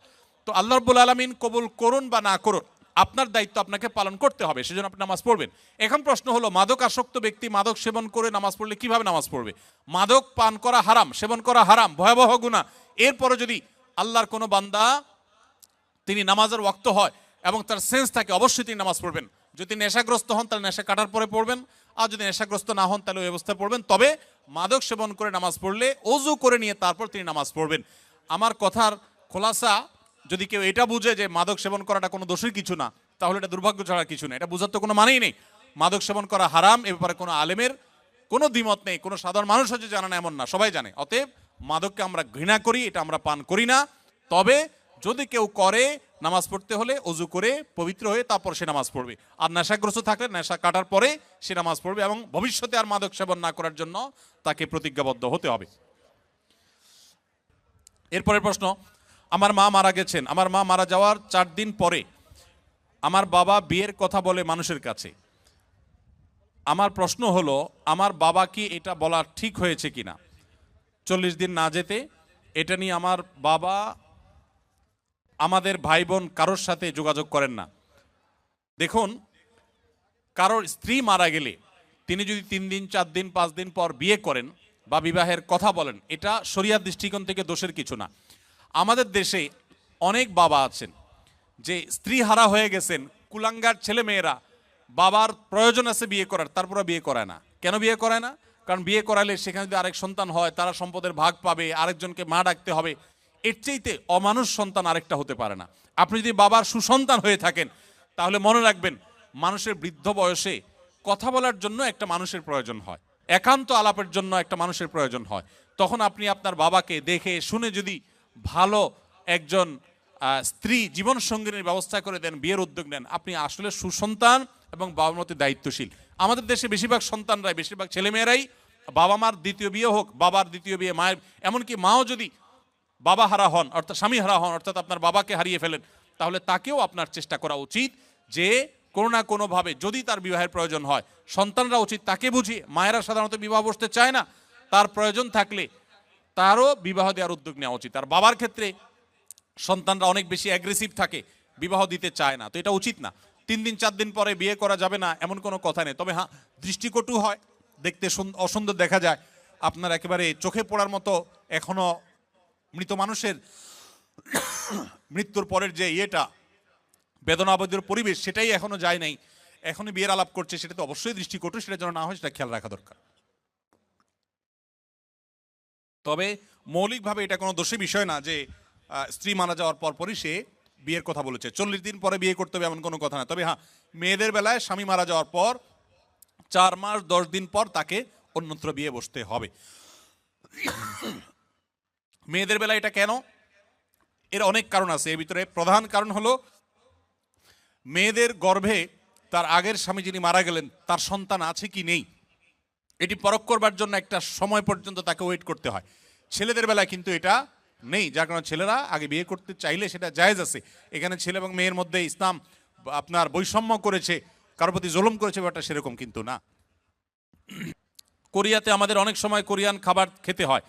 তো আল্লাহ রাব্বুল আলামিন কবুল করুন বা না করুন, আপনার দায়িত্ব আপনাকে পালন করতে হবে, সেজন্য আপনি নামাজ পড়বেন। এখন প্রশ্ন হলো, মাদক আসক্ত ব্যক্তি মাদক সেবন করে নামাজ পড়লে কিভাবে নামাজ পড়বে? মাদক পান করা হারাম, সেবন করা হারাম, ভয়াবহ গুনাহ। এরপরে যদি আল্লাহর কোনো বান্দা তিনি নামাজের ওয়াক্ত হয় এবং তার সেন্স থাকে, অবশ্যই তিনি নামাজ পড়বেন। যদি নেশাগ্রস্ত হন তাহলে নেশা কাটার পরে পড়বেন, আর যদি নেশাগ্রস্ত না হন তাহলে ওই অবস্থায় পড়বেন। তবে মাদক সেবন করে নামাজ পড়লে ওযু করে নিয়ে তারপর তিনি নামাজ পড়বেন। আমার কথার খোলাসা, যদি কেউ এটা বুঝে যে মাদক সেবন করাটা কোনো দোষের কিছু না, তাহলে এটা দুর্ভাগ্য ছাড়া কিছু না। এটা বোঝার তো কোনো মানেই নেই। মাদক সেবন করা হারাম, এ ব্যাপারে কোনো আলেমের কোনো দ্বিমত নেই, কোনো সাধারণ মানুষ হচ্ছে জানে না এমন না, সবাই জানে। অতএব মাদককে আমরা ঘৃণা করি, এটা আমরা পান করি না। তবে যদি কেউ করে, নামাজ পড়তে হলে ওযু করে পবিত্র হয়ে তারপর সে নামাজ পড়বে। আর নেশাগ্রস্ত থাকলে নেশা কাটার পরে সে নামাজ পড়বে, এবং ভবিষ্যতে আর মাদক সেবন না করার জন্য তাকে প্রতিজ্ঞাবদ্ধ হতে হবে। এরপরের প্রশ্ন, আমার মা মারা গেছেন, আমার মা মারা যাওয়ার 4 দিন পরে আমার বাবা বিয়ের কথা বলে মানুষের কাছে। আমার প্রশ্ন হলো, আমার বাবা কি এটা বলা ঠিক হয়েছে কিনা? 40 দিন না যেতে, এটা নিয়ে আমার বাবা আমাদের ভাই বোন কারোর সাথে যোগাযোগ করেন না। দেখুন, কারোর স্ত্রী মারা গেলে তিনি যদি 3 দিন 4 দিন 5 দিন পর বিয়ে করেন বা বিবাহের কথা বলেন, এটা শরিয়ার দৃষ্টিকোণ থেকে দোষের কিছু না। আমাদের দেশে অনেক বাবা আছেন যে স্ত্রী হারা হয়ে গেছেন, কুলাঙ্গার ছেলে মেয়েরা বাবার প্রয়োজন আছে বিয়ে করার, তারপরে বিয়ে করায় না। কেন বিয়ে করায় না? কারণ বিয়ে করালে সেখানে যদি আরেক সন্তান হয়, তারা সম্পদের ভাগ পাবে, আরেকজনকে মা ডাকতে হবে। এর চাইতে অমানুষ সন্তান আরেকটা হতে পারে না। আপনি যদি বাবার সুসন্তান হয়ে থাকেন, তাহলে মনে রাখবেন, মানুষের বৃদ্ধ বয়সে কথা বলার জন্য একটা মানুষের প্রয়োজন হয়, একান্ত আলাপের জন্য একটা মানুষের প্রয়োজন হয়। তখন আপনি আপনার বাবাকে দেখে শুনে যদি ভালো একজন স্ত্রী জীবন সঙ্গিনীর ব্যবস্থা করে দেন, বিয়ের উদ্যোগ নেন, আপনি আসলে সুসন্তান এবং বাবার মতো দায়িত্বশীল। আমাদের দেশে বেশিরভাগ সন্তানরাই, বেশিরভাগ ছেলেমেয়েরাই বাবা মার দ্বিতীয় বিয়ে হোক, বাবার দ্বিতীয় বিয়ে, মায়ের, এমনকি মাও যদি বাবা হারা হন, অর্থাৎ স্বামী হারা হন, অর্থাৎ আপনার বাবাকে হারিয়ে ফেলেন, তাহলে তাকেও আপনার চেষ্টা করা উচিত যে কোনো না কোনোভাবে যদি তার বিবাহের প্রয়োজন হয়, সন্তানরা উচিত তাকে বুঝিয়ে, মায়েরা সাধারণত বিবাহ বসতে চায় না, তার প্রয়োজন থাকলে তারও বিবাহ দেওয়ার উদ্যোগ নেওয়া উচিত। আর বাবার ক্ষেত্রে সন্তানরা অনেক বেশি অ্যাগ্রেসিভ থাকে, বিবাহ দিতে চায় না, তো এটা উচিত না। 3 দিন 4 দিন পরে বিয়ে করা যাবে না এমন কোনো কথা নেই। তবে হ্যাঁ, দৃষ্টিকটু হয়, দেখতে অসুন্দর দেখা যায়। আপনার একেবারে চোখে পড়ার মতো এখনো মৃত মানুষের মৃত্যুর পরের যে বেদনাবদের পরিবেশ, সেটাই এখনো যায় নাই, এখনই বিয়ের আলাপ করছে, সেটা তো অবশ্যই দৃষ্টিকটু, সেটা যেন না হয় সেটা খেয়াল রাখা দরকার। তবে মৌলিকভাবে এটা কোনো দোষী বিষয় না যে স্ত্রী মারা যাওয়ার পরপরই সে বিয়ের কথা বলেছে। 40 দিন পরে বিয়ে করতে হবে এমন কোনো কথা না। তবে হ্যাঁ, মেয়েদের বেলায় স্বামী মারা যাওয়ার পর 4 মাস 10 দিন পর তাকে অন্যত্র বিয়ে বসতে হবে। মেয়েদের বেলায় এটা কেন? এর অনেক কারণ আছে। এর ভিতরে প্রধান কারণ হলো, মেয়েদের গর্ভে তার আগের স্বামী যিনি মারা গেলেন তার সন্তান আছে কি নেই, এটি পরখ করবার জন্য একটা সময় পর্যন্ত তাকে ওয়েট করতে হয়। ছেলেদের বেলায় কিন্তু এটা নেই, যার কারণে ছেলেরা আগে বিয়ে করতে চাইলে সেটা জায়েজ আছে। এখানে ছেলে এবং মেয়ের মধ্যে ইসলাম আপনার বৈষম্য করেছে, কারোর প্রতি জুলুম করেছে, ব্যাপারটা সেরকম কিন্তু না। কোরিয়াতে আমাদের অনেক সময় কোরিয়ান খাবার খেতে হয়,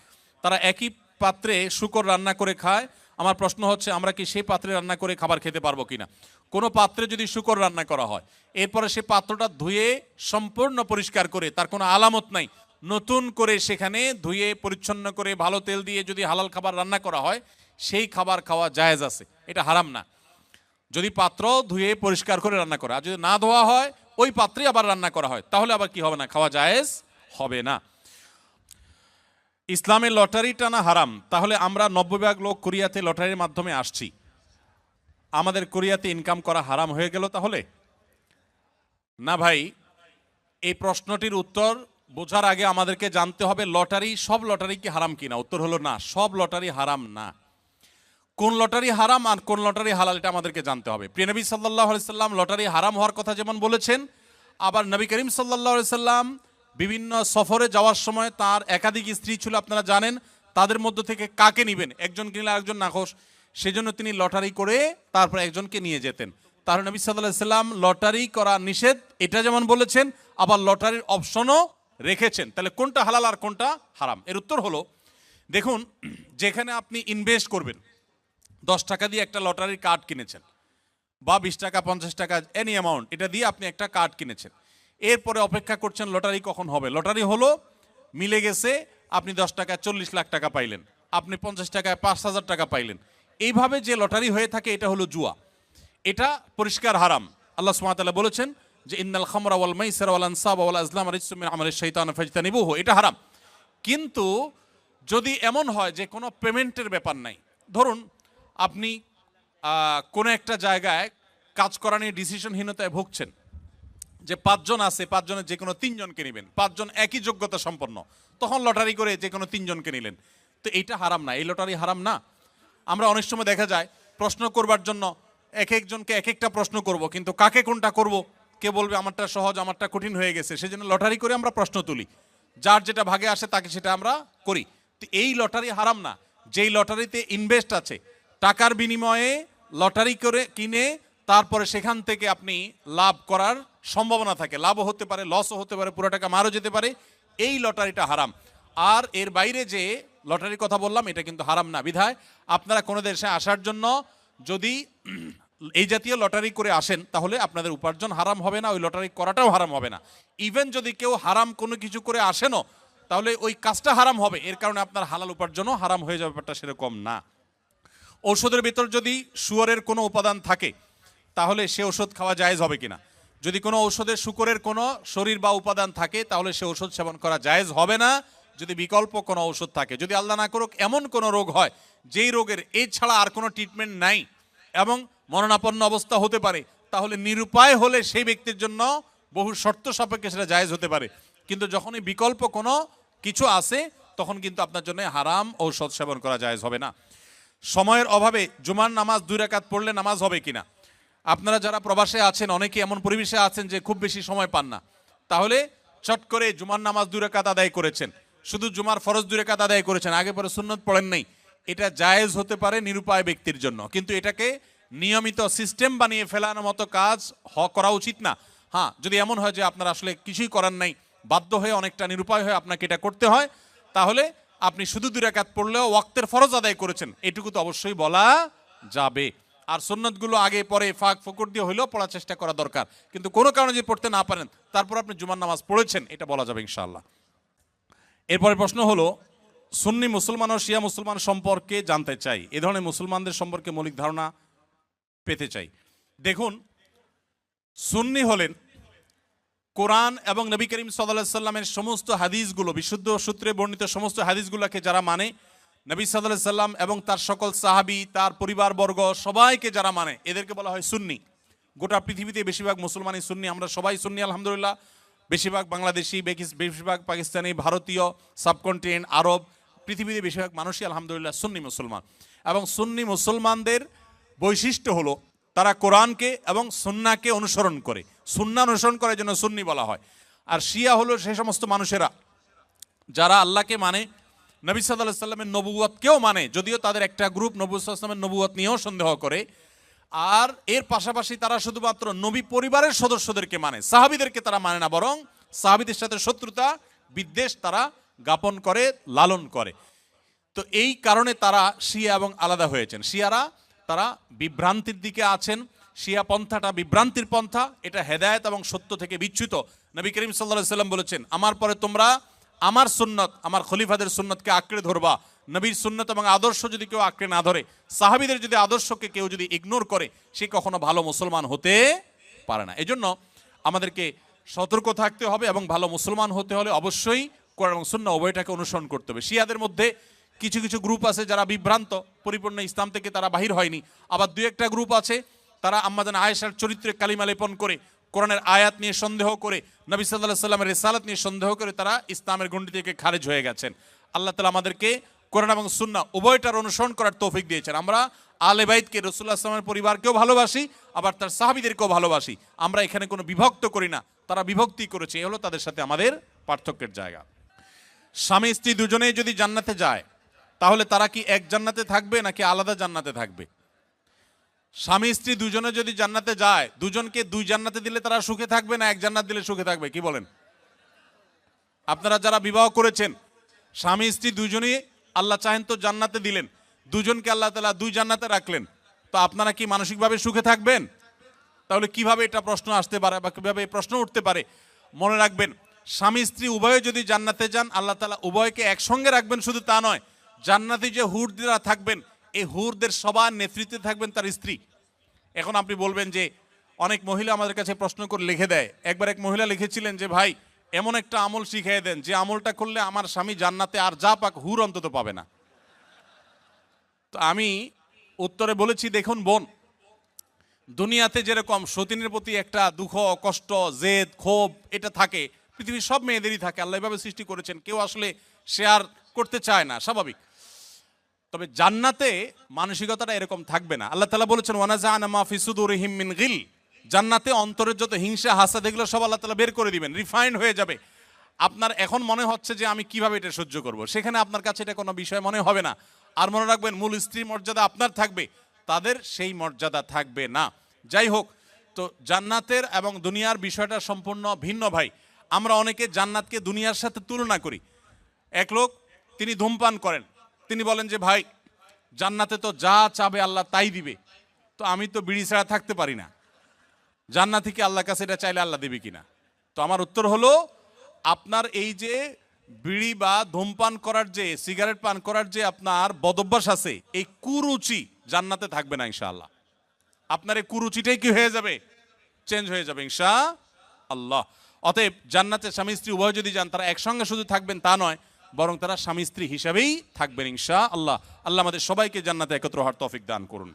তারা একই পাত্রে শূকর রান্না করে খায়। আমার প্রশ্ন হচ্ছে, আমরা কি সেই পাত্রে রান্না করে খাবার খেতে পারবো কিনা? কোনো পাত্রে যদি শূকর রান্না করা হয়, এরপরে সে পাত্রটা ধুয়ে সম্পূর্ণ পরিষ্কার করে, তার কোনো আলামত নাই, নতুন করে সেখানে ধুয়ে পরিচ্ছন্ন করে ভালো তেল দিয়ে যদি হালাল খাবার রান্না করা হয়, সেই খাবার খাওয়া জায়েজ আছে, এটা হারাম না। যদি পাত্র ধুয়ে পরিষ্কার করে রান্না করা, আর যদি না ধোয়া হয় ওই পাত্রে আবার রান্না করা হয়, তাহলে আবার কি হবে না? খাওয়া জায়েজ হবে না। ইসলামে লটারি টানা হারাম, তাহলে আমরা 90% লোক কোরিয়াতে লটারির মাধ্যমে আসছি, আমাদের কোরিয়াতে ইনকাম করা হারাম হয়ে গেল তাহলে? না ভাই, এই প্রশ্নটির উত্তর বোঝার আগে আমাদেরকে জানতে হবে লটারি, সব লটারি কি হারাম কিনা। উত্তর হলো না, সব লটারি হারাম না। কোন লটারি হারাম আর কোন লটারি হালাল, এটা আমাদেরকে জানতে হবে। প্রিয় নবী সাল্লাল্লাহু আলাইহি সাল্লাম লটারি হারাম হওয়ার কথা যেমন বলেছেন, আবার নবী করিম সাল্লাল্লাহু আলাইহি সাল্লাম বিভিন্ন সফরে যাওয়ার সময় তার একাধিক স্ত্রী ছিল, আপনারা জানেন। তাদের মধ্য থেকে কাকে নিবেন, একজনকে নিলে আরেকজন নাখোশ, সেজন্য তিনি লটারি করে তারপর একজনকে নিয়ে যেতেন। তাহলে নবী সাল্লাল্লাহু আলাইহি সাল্লাম লটারি করা নিষেধ এটা যেমন বলেছেন, আবার লটারির অপশনও রেখেছেন। তাহলে কোনটা হালাল আর কোনটা হারাম? এর উত্তর হলো, দেখুন, যেখানে আপনি ইনভেস্ট করবেন, 10 টাকা দিয়ে একটা লটারির কার্ড কিনেছেন, বা 20 টাকা 50 টাকা এনি অ্যামাউন্ট, এটা দিয়ে আপনি একটা কার্ড কিনেছেন, এরপরে অপেক্ষা করছেন লটারি কখন হবে। লটারি হলো, মিলে গেছে, আপনি 10 টাকায় 40 লাখ টাকা পাইলেন, আপনি 50 টাকায় 5,000 টাকা পাইলেন। এইভাবে যে লটারি হয়ে থাকে এটা হলো জুয়া, এটা পরিষ্কার হারাম। আল্লাহ সুবহানাহু ওয়া তাআলা বলেছেন যে ইন্নাল খামরা ওয়াল মাইসিরা ওয়াল আনসাবা ওয়াল আজলাম রিজসুম মিন আমালিশ শাইতান ফাজতানিবুহু, এটা হারাম। কিন্তু যদি এমন হয় যে কোনো পেমেন্টের ব্যাপার নাই, ধরুন আপনি কোনো একটা জায়গায় কাজ করা নিয়ে ডিসিশনহীনতায় ভুগছেন, যে 5 জন আছে, 5 জনের যে কোনো 3 জনকে নেবেন, 5 জন একই যোগ্যতা সম্পন্ন, তখন লটারি করে যে কোনো 3 জনকে নিলেন, তো এইটা হারাম না, এই লটারি হারাম না। আমরা অনেক সময় দেখা যায় প্রশ্ন করবার জন্য এক একজনকে এক একটা প্রশ্ন করব, কিন্তু কাকে কোনটা করব, কে বলবে আমারটা সহজ আমারটা কঠিন হয়ে গেছে, সেজন্য লটারি করে আমরা প্রশ্ন তুলি, যার যেটা ভাগে আসে তাকে সেটা আমরা করি। তো এই লটারি হারাম না। যেই লটারিতে ইনভেস্ট আছে, টাকার বিনিময়ে লটারি করে কিনে তারপরে সেখান থেকে আপনি লাভ করার সম্ভাবনা থাকে, লাভও হতে পারে, লসও হতে পারে, পুরো টাকা মারও যেতে পারে, এই লটারিটা হারাম। আর এর বাইরে যে লটারির কথা বললাম এটা কিন্তু হারাম না। বিধায় আপনারা কোনো দেশে আসার জন্য যদি এই জাতীয় লটারি করে আসেন, তাহলে আপনাদের উপার্জন হারাম হবে না, ওই লটারি করাটাও হারাম হবে না। ইভেন যদি কেউ হারাম কোনো কিছু করে আসেনও, তাহলে ওই কাজটা হারাম হবে, এর কারণে আপনার হালাল উপার্জনও হারাম হয়ে যাবে, ব্যাপারটা সেরকম না। ঔষধের ভিতর যদি শুয়োরের কোনো উপাদান থাকে, তাহলে সে ওষুধ খাওয়া জায়েজ হবে কিনা? যদি কোনো ঔষধে শুকরের কোনো শরীর বা উপাদান থাকে, তাহলে সে ওষুধ সেবন করা জায়েজ হবে না, যদি বিকল্প কোনো ঔষধ থাকে। যদি আল্লাহ না করুক এমন কোনো রোগ হয় যেই রোগের এই ছাড়া আর কোনো ট্রিটমেন্ট নাই এবং মরণাপন্ন অবস্থা হতে পারে, তাহলে নিরুপায় হলে সেই ব্যক্তির জন্য বহু শর্ত সাপেক্ষে সেটা জায়েজ হতে পারে। কিন্তু যখনই বিকল্প কোনো কিছু আছে, তখন কিন্তু আপনার জন্য হারাম ঔষধ সেবন করা জায়েজ হবে না। সময়ের অভাবে জুমার নামাজ 2 রাকাত পড়লে নামাজ হবে কিনা? আপনারা যারা প্রবাসে আছেন, অনেকে এমন পরিবেশে আছেন যে খুব বেশি সময় পান না, তাহলে চট করে জুমার নামাজ 2 রাকাত আদায় করেছেন, শুধু জুমার ফরজ 2 রাকাত আদায় করেছেন, আগে পরে সুন্নত পড়েন নাই, এটা জায়েজ হতে পারে নিরুপায় ব্যক্তির জন্য, কিন্তু এটাকে নিয়মিত সিস্টেম বানিয়ে ফেলানোর মতো কাজ করা উচিত না। হ্যাঁ, যদি এমন হয় যে আপনার আসলে কিছুই করার নাই, বাধ্য হয়ে অনেকটা নিরুপায় হয়ে আপনাকে এটা করতে হয়, তাহলে আপনি শুধু 2 রাকাত পড়লেও ওয়াক্তের ফরজ আদায় করেছেন, এটুকু তো অবশ্যই বলা যাবে। আর সুন্নতগুলো আগে পরে ফাঁক ফকর দিয়ে হইলেও পড়ার চেষ্টা করা দরকার, কিন্তু কোনো কারণে যদি পড়তে না পারেন তারপর আপনি জুমার নামাজ পড়েছেন, এটা বলা যাবে ইনশাআল্লাহ। এরপরে প্রশ্ন হলো, সুন্নি মুসলমান ও শিয়া মুসলমান সম্পর্কে জানতে চাই, এ ধরনের মুসলমানদের সম্পর্কে মৌলিক ধারণা পেতে চাই। দেখুন, সুন্নি হলেন কোরআন এবং নবী করিম সাল্লাল্লাহু আলাইহি সাল্লামের সমস্ত হাদিসগুলো, বিশুদ্ধ সূত্রে বর্ণিত সমস্ত হাদিসগুলোকে যারা মানে, নবী সাল্লাল্লাহু আলাইহি সাল্লাম এবং তার সকল সাহাবী, তার পরিবারবর্গ সবাইকে যারা মানে, এদেরকে বলা হয় সুন্নি। গোটা পৃথিবীতে বেশিরভাগ মুসলমানই সুন্নি, আমরা সবাই সুন্নি আলহামদুলিল্লাহ। বেশিরভাগ বাংলাদেশি, বেশিরভাগ পাকিস্তানি, ভারতীয়, সাবকন্টিনেন্ট, আরব, পৃথিবীতে বেশিরভাগ মানুষই আলহামদুলিল্লাহ সুন্নি মুসলমান। এবং সুন্নি মুসলমানদের বৈশিষ্ট্য হলো তারা কোরআনকে এবং সুন্নাহকে অনুসরণ করে, সুন্নাহ অনুসরণ করার জন্য সুন্নি বলা হয়। আর শিয়া হলো সেই সমস্ত মানুষেরা যারা আল্লাহকে মানে নবী সাল্লাল্লাহু আলাইহি সাল্লামের নবুয়তকেও মানে, যদিও তাদের একটা গ্রুপ নবী সাল্লাল্লাহু আলাইহি সাল্লামের নবুয়ত নিয়েও সন্দেহ করে। আর এর পাশাপাশি তারা শুধুমাত্র নবী পরিবারের সদস্যদেরকে মানে, সাহাবীদেরকে তারা মানে না, বরং সাহাবীদের সাথে শত্রুতা বিদ্বেষ তারা জ্ঞাপন করে, লালন করে। তো এই কারণে তারা শিয়া এবং আলাদা হয়েছেন। শিয়ারা তারা বিভ্রান্তির দিকে আছেন। শিয়া পন্থাটা বিভ্রান্তির পন্থা, এটা হেদায়েত এবং সত্য থেকে বিচ্যুত। নবী করিম সাল্লাল্লাহু আলাইহি সাল্লাম বলেছেন, আমার পরে তোমরা আমার সুন্নত, আমার খলিফাদের সুন্নতকে আঁকড়ে ধরবা। নবীর সুন্নত এবং আদর্শ যদি কেউ আঁকড়ে না ধরে, সাহাবীদের যদি আদর্শকে কেউ যদি ইগনোর করে, সে কখনো ভালো মুসলমান হতে পারে না। এজন্য আমাদেরকে সতর্ক থাকতে হবে এবং ভালো মুসলমান হতে হলে অবশ্যই কোরআন এবং সুন্নাহ উভয়টাকে অনুসরণ করতে হবে। শিয়াদের মধ্যে কিছু কিছু গ্রুপ আছে যারা বিভ্রান্ত, পরিপূর্ণ ইসলাম থেকে তারা বাহির হয়নি। আবার দুই একটা গ্রুপ আছে তারা আম্মাজান আয়েশার চরিত্রে কালিমা লেপন করে, কোরআনের আয়াত নিয়ে সন্দেহ করে, নবী সাল্লাল্লাহু আলাইহি সাল্লামের রিসালাত নিয়ে সন্দেহ করে তারা ইসলামের গণ্ডি থেকে খারিজ হয়ে গেছেন। আল্লাহ তাআলা আমাদেরকে কোরআন এবং সুন্নাহ উভয়টার অনুসরণ করার তৌফিক দিয়েছেন। আমরা আলে বাইতকে, রাসূলুল্লাহ সাল্লাল্লাহু আলাইহি ওয়াসাল্লামের পরিবারকেও ভালোবাসি, আবার তার সাহাবীদেরকেও ভালোবাসি। আমরা এখানে কোনো বিভক্ত করি না, তারা বিভক্তি করেছে, এই হলো তাদের সাথে আমাদের পার্থক্যের জায়গা। স্বামী স্ত্রী দুজনেই যদি জান্নাতে যায়, তাহলে তারা কি এক জান্নাতে থাকবে নাকি আলাদা জান্নাতে থাকবে? স্বামী স্ত্রী দুজনে যদি জান্নাতে যায়, দুজনকে দুই জান্নাতে দিলে তারা সুখে থাকবে না এক জান্নাত দিলে সুখে থাকবে? কি বলেন? আপনারা যারা বিবাহ করেছেন, স্বামী স্ত্রী দুজনেই আল্লাহ চাহেন তো জান্নাতে দিলেন, দুজনকে আল্লাহ তাআলা দুই জান্নাতে রাখলেন, তো আপনারা কি মানসিকভাবে সুখে থাকবেন? তাহলে কিভাবে এটা প্রশ্ন আসতে পারে বা কিভাবে এই প্রশ্ন উঠতে পারে? মনে রাখবেন, স্বামী স্ত্রী উভয়ে যদি জান্নাতে যান, আল্লাহ তাআলা উভয়কে একসঙ্গে রাখবেন। শুধু তা নয়, জান্নাতে যে হুররা থাকবেন, এই হুরদের সবার নেতৃত্বে থাকবেন তার স্ত্রী। এখন আপনি বলবেন যে অনেক মহিলা আমাদের কাছে প্রশ্ন করে লিখে দেয়। একবার এক মহিলা লিখেছিলেন যে ভাই, এমন একটা আমল শিখিয়ে দেন যে আমলটা করলে আমার স্বামী জান্নাতে আর যা পাক হুর অন্তত পাবে না। তো আমি উত্তরে বলেছি, দেখুন বোন, দুনিয়াতে যেরকম সতীনের প্রতি একটা দুঃখ, কষ্ট, জেদ, ক্ষোভ এটা থাকে, পৃথিবীর সব মেয়েদেরই থাকে। আল্লাহ এভাবে সৃষ্টি করেছেন, কেউ আসলে শেয়ার করতে চায় না, স্বাভাবিক। তবে জান্নাতে মানসিকতাটা এরকম থাকবে না। আল্লাহ তাআলা বলেছেন, ওয়ানাযা'না মা ফি সুদুরিহিম মিন গিল, জান্নাতে অন্তরের যত হিংসা, হাসাদ এগুলো সব আল্লাহ তাআলা বের করে দিবেন, রিফাইন্ড হয়ে যাবে। আপনার এখন মনে হচ্ছে যে আমি কিভাবে এটা সহ্য করব, সেখানে আপনার কাছে এটা কোনো বিষয় মনে হবে না। আর মনে রাখবেন, মূল স্ত্রীর মর্যাদা আপনার থাকবে, তাদের সেই মর্যাদা থাকবে না। যাই হোক, তো জান্নাতের এবং দুনিয়ার বিষয়টা সম্পূর্ণ ভিন্ন ভাই। আমরা অনেকে জান্নাতকে দুনিয়ার সাথে তুলনা করি। এক লোক, তিনি ধূমপান করেন, তিনি বলেন যে ভাই, জান্নাতে তো যা চাবে আল্লাহ তাই দিবে, তো আমি তো বিড়ি ছাড়া থাকতে পারি না, জান্নাতে কি আল্লাহর কাছে এটা চাইলে আল্লাহ দেবে কিনা? তো আমার উত্তর হলো, আপনার এই যে বিড়ি বা ধূমপান করার যে, সিগারেট পান করার যে আপনার বদভ্যাস আছে, এই কুরুচি জান্নাতে থাকবে না ইনশাআল্লাহ। আপনার এই কুরুচিটাই কি হয়ে যাবে? চেঞ্জ হয়ে যাবে ইনশাআল্লাহ। অতএব জান্নাতে স্বামী স্ত্রী উভয় যদি যান, তারা একসঙ্গে শুধু থাকবেন তা নয়, বরং তারা স্বামী স্ত্রী হিসাবেই থাকবেন ইনশাআল্লাহ। আল্লাহ আমাদের সবাইকে জান্নাতে একত্র হওয়ার তৌফিক দান করুন।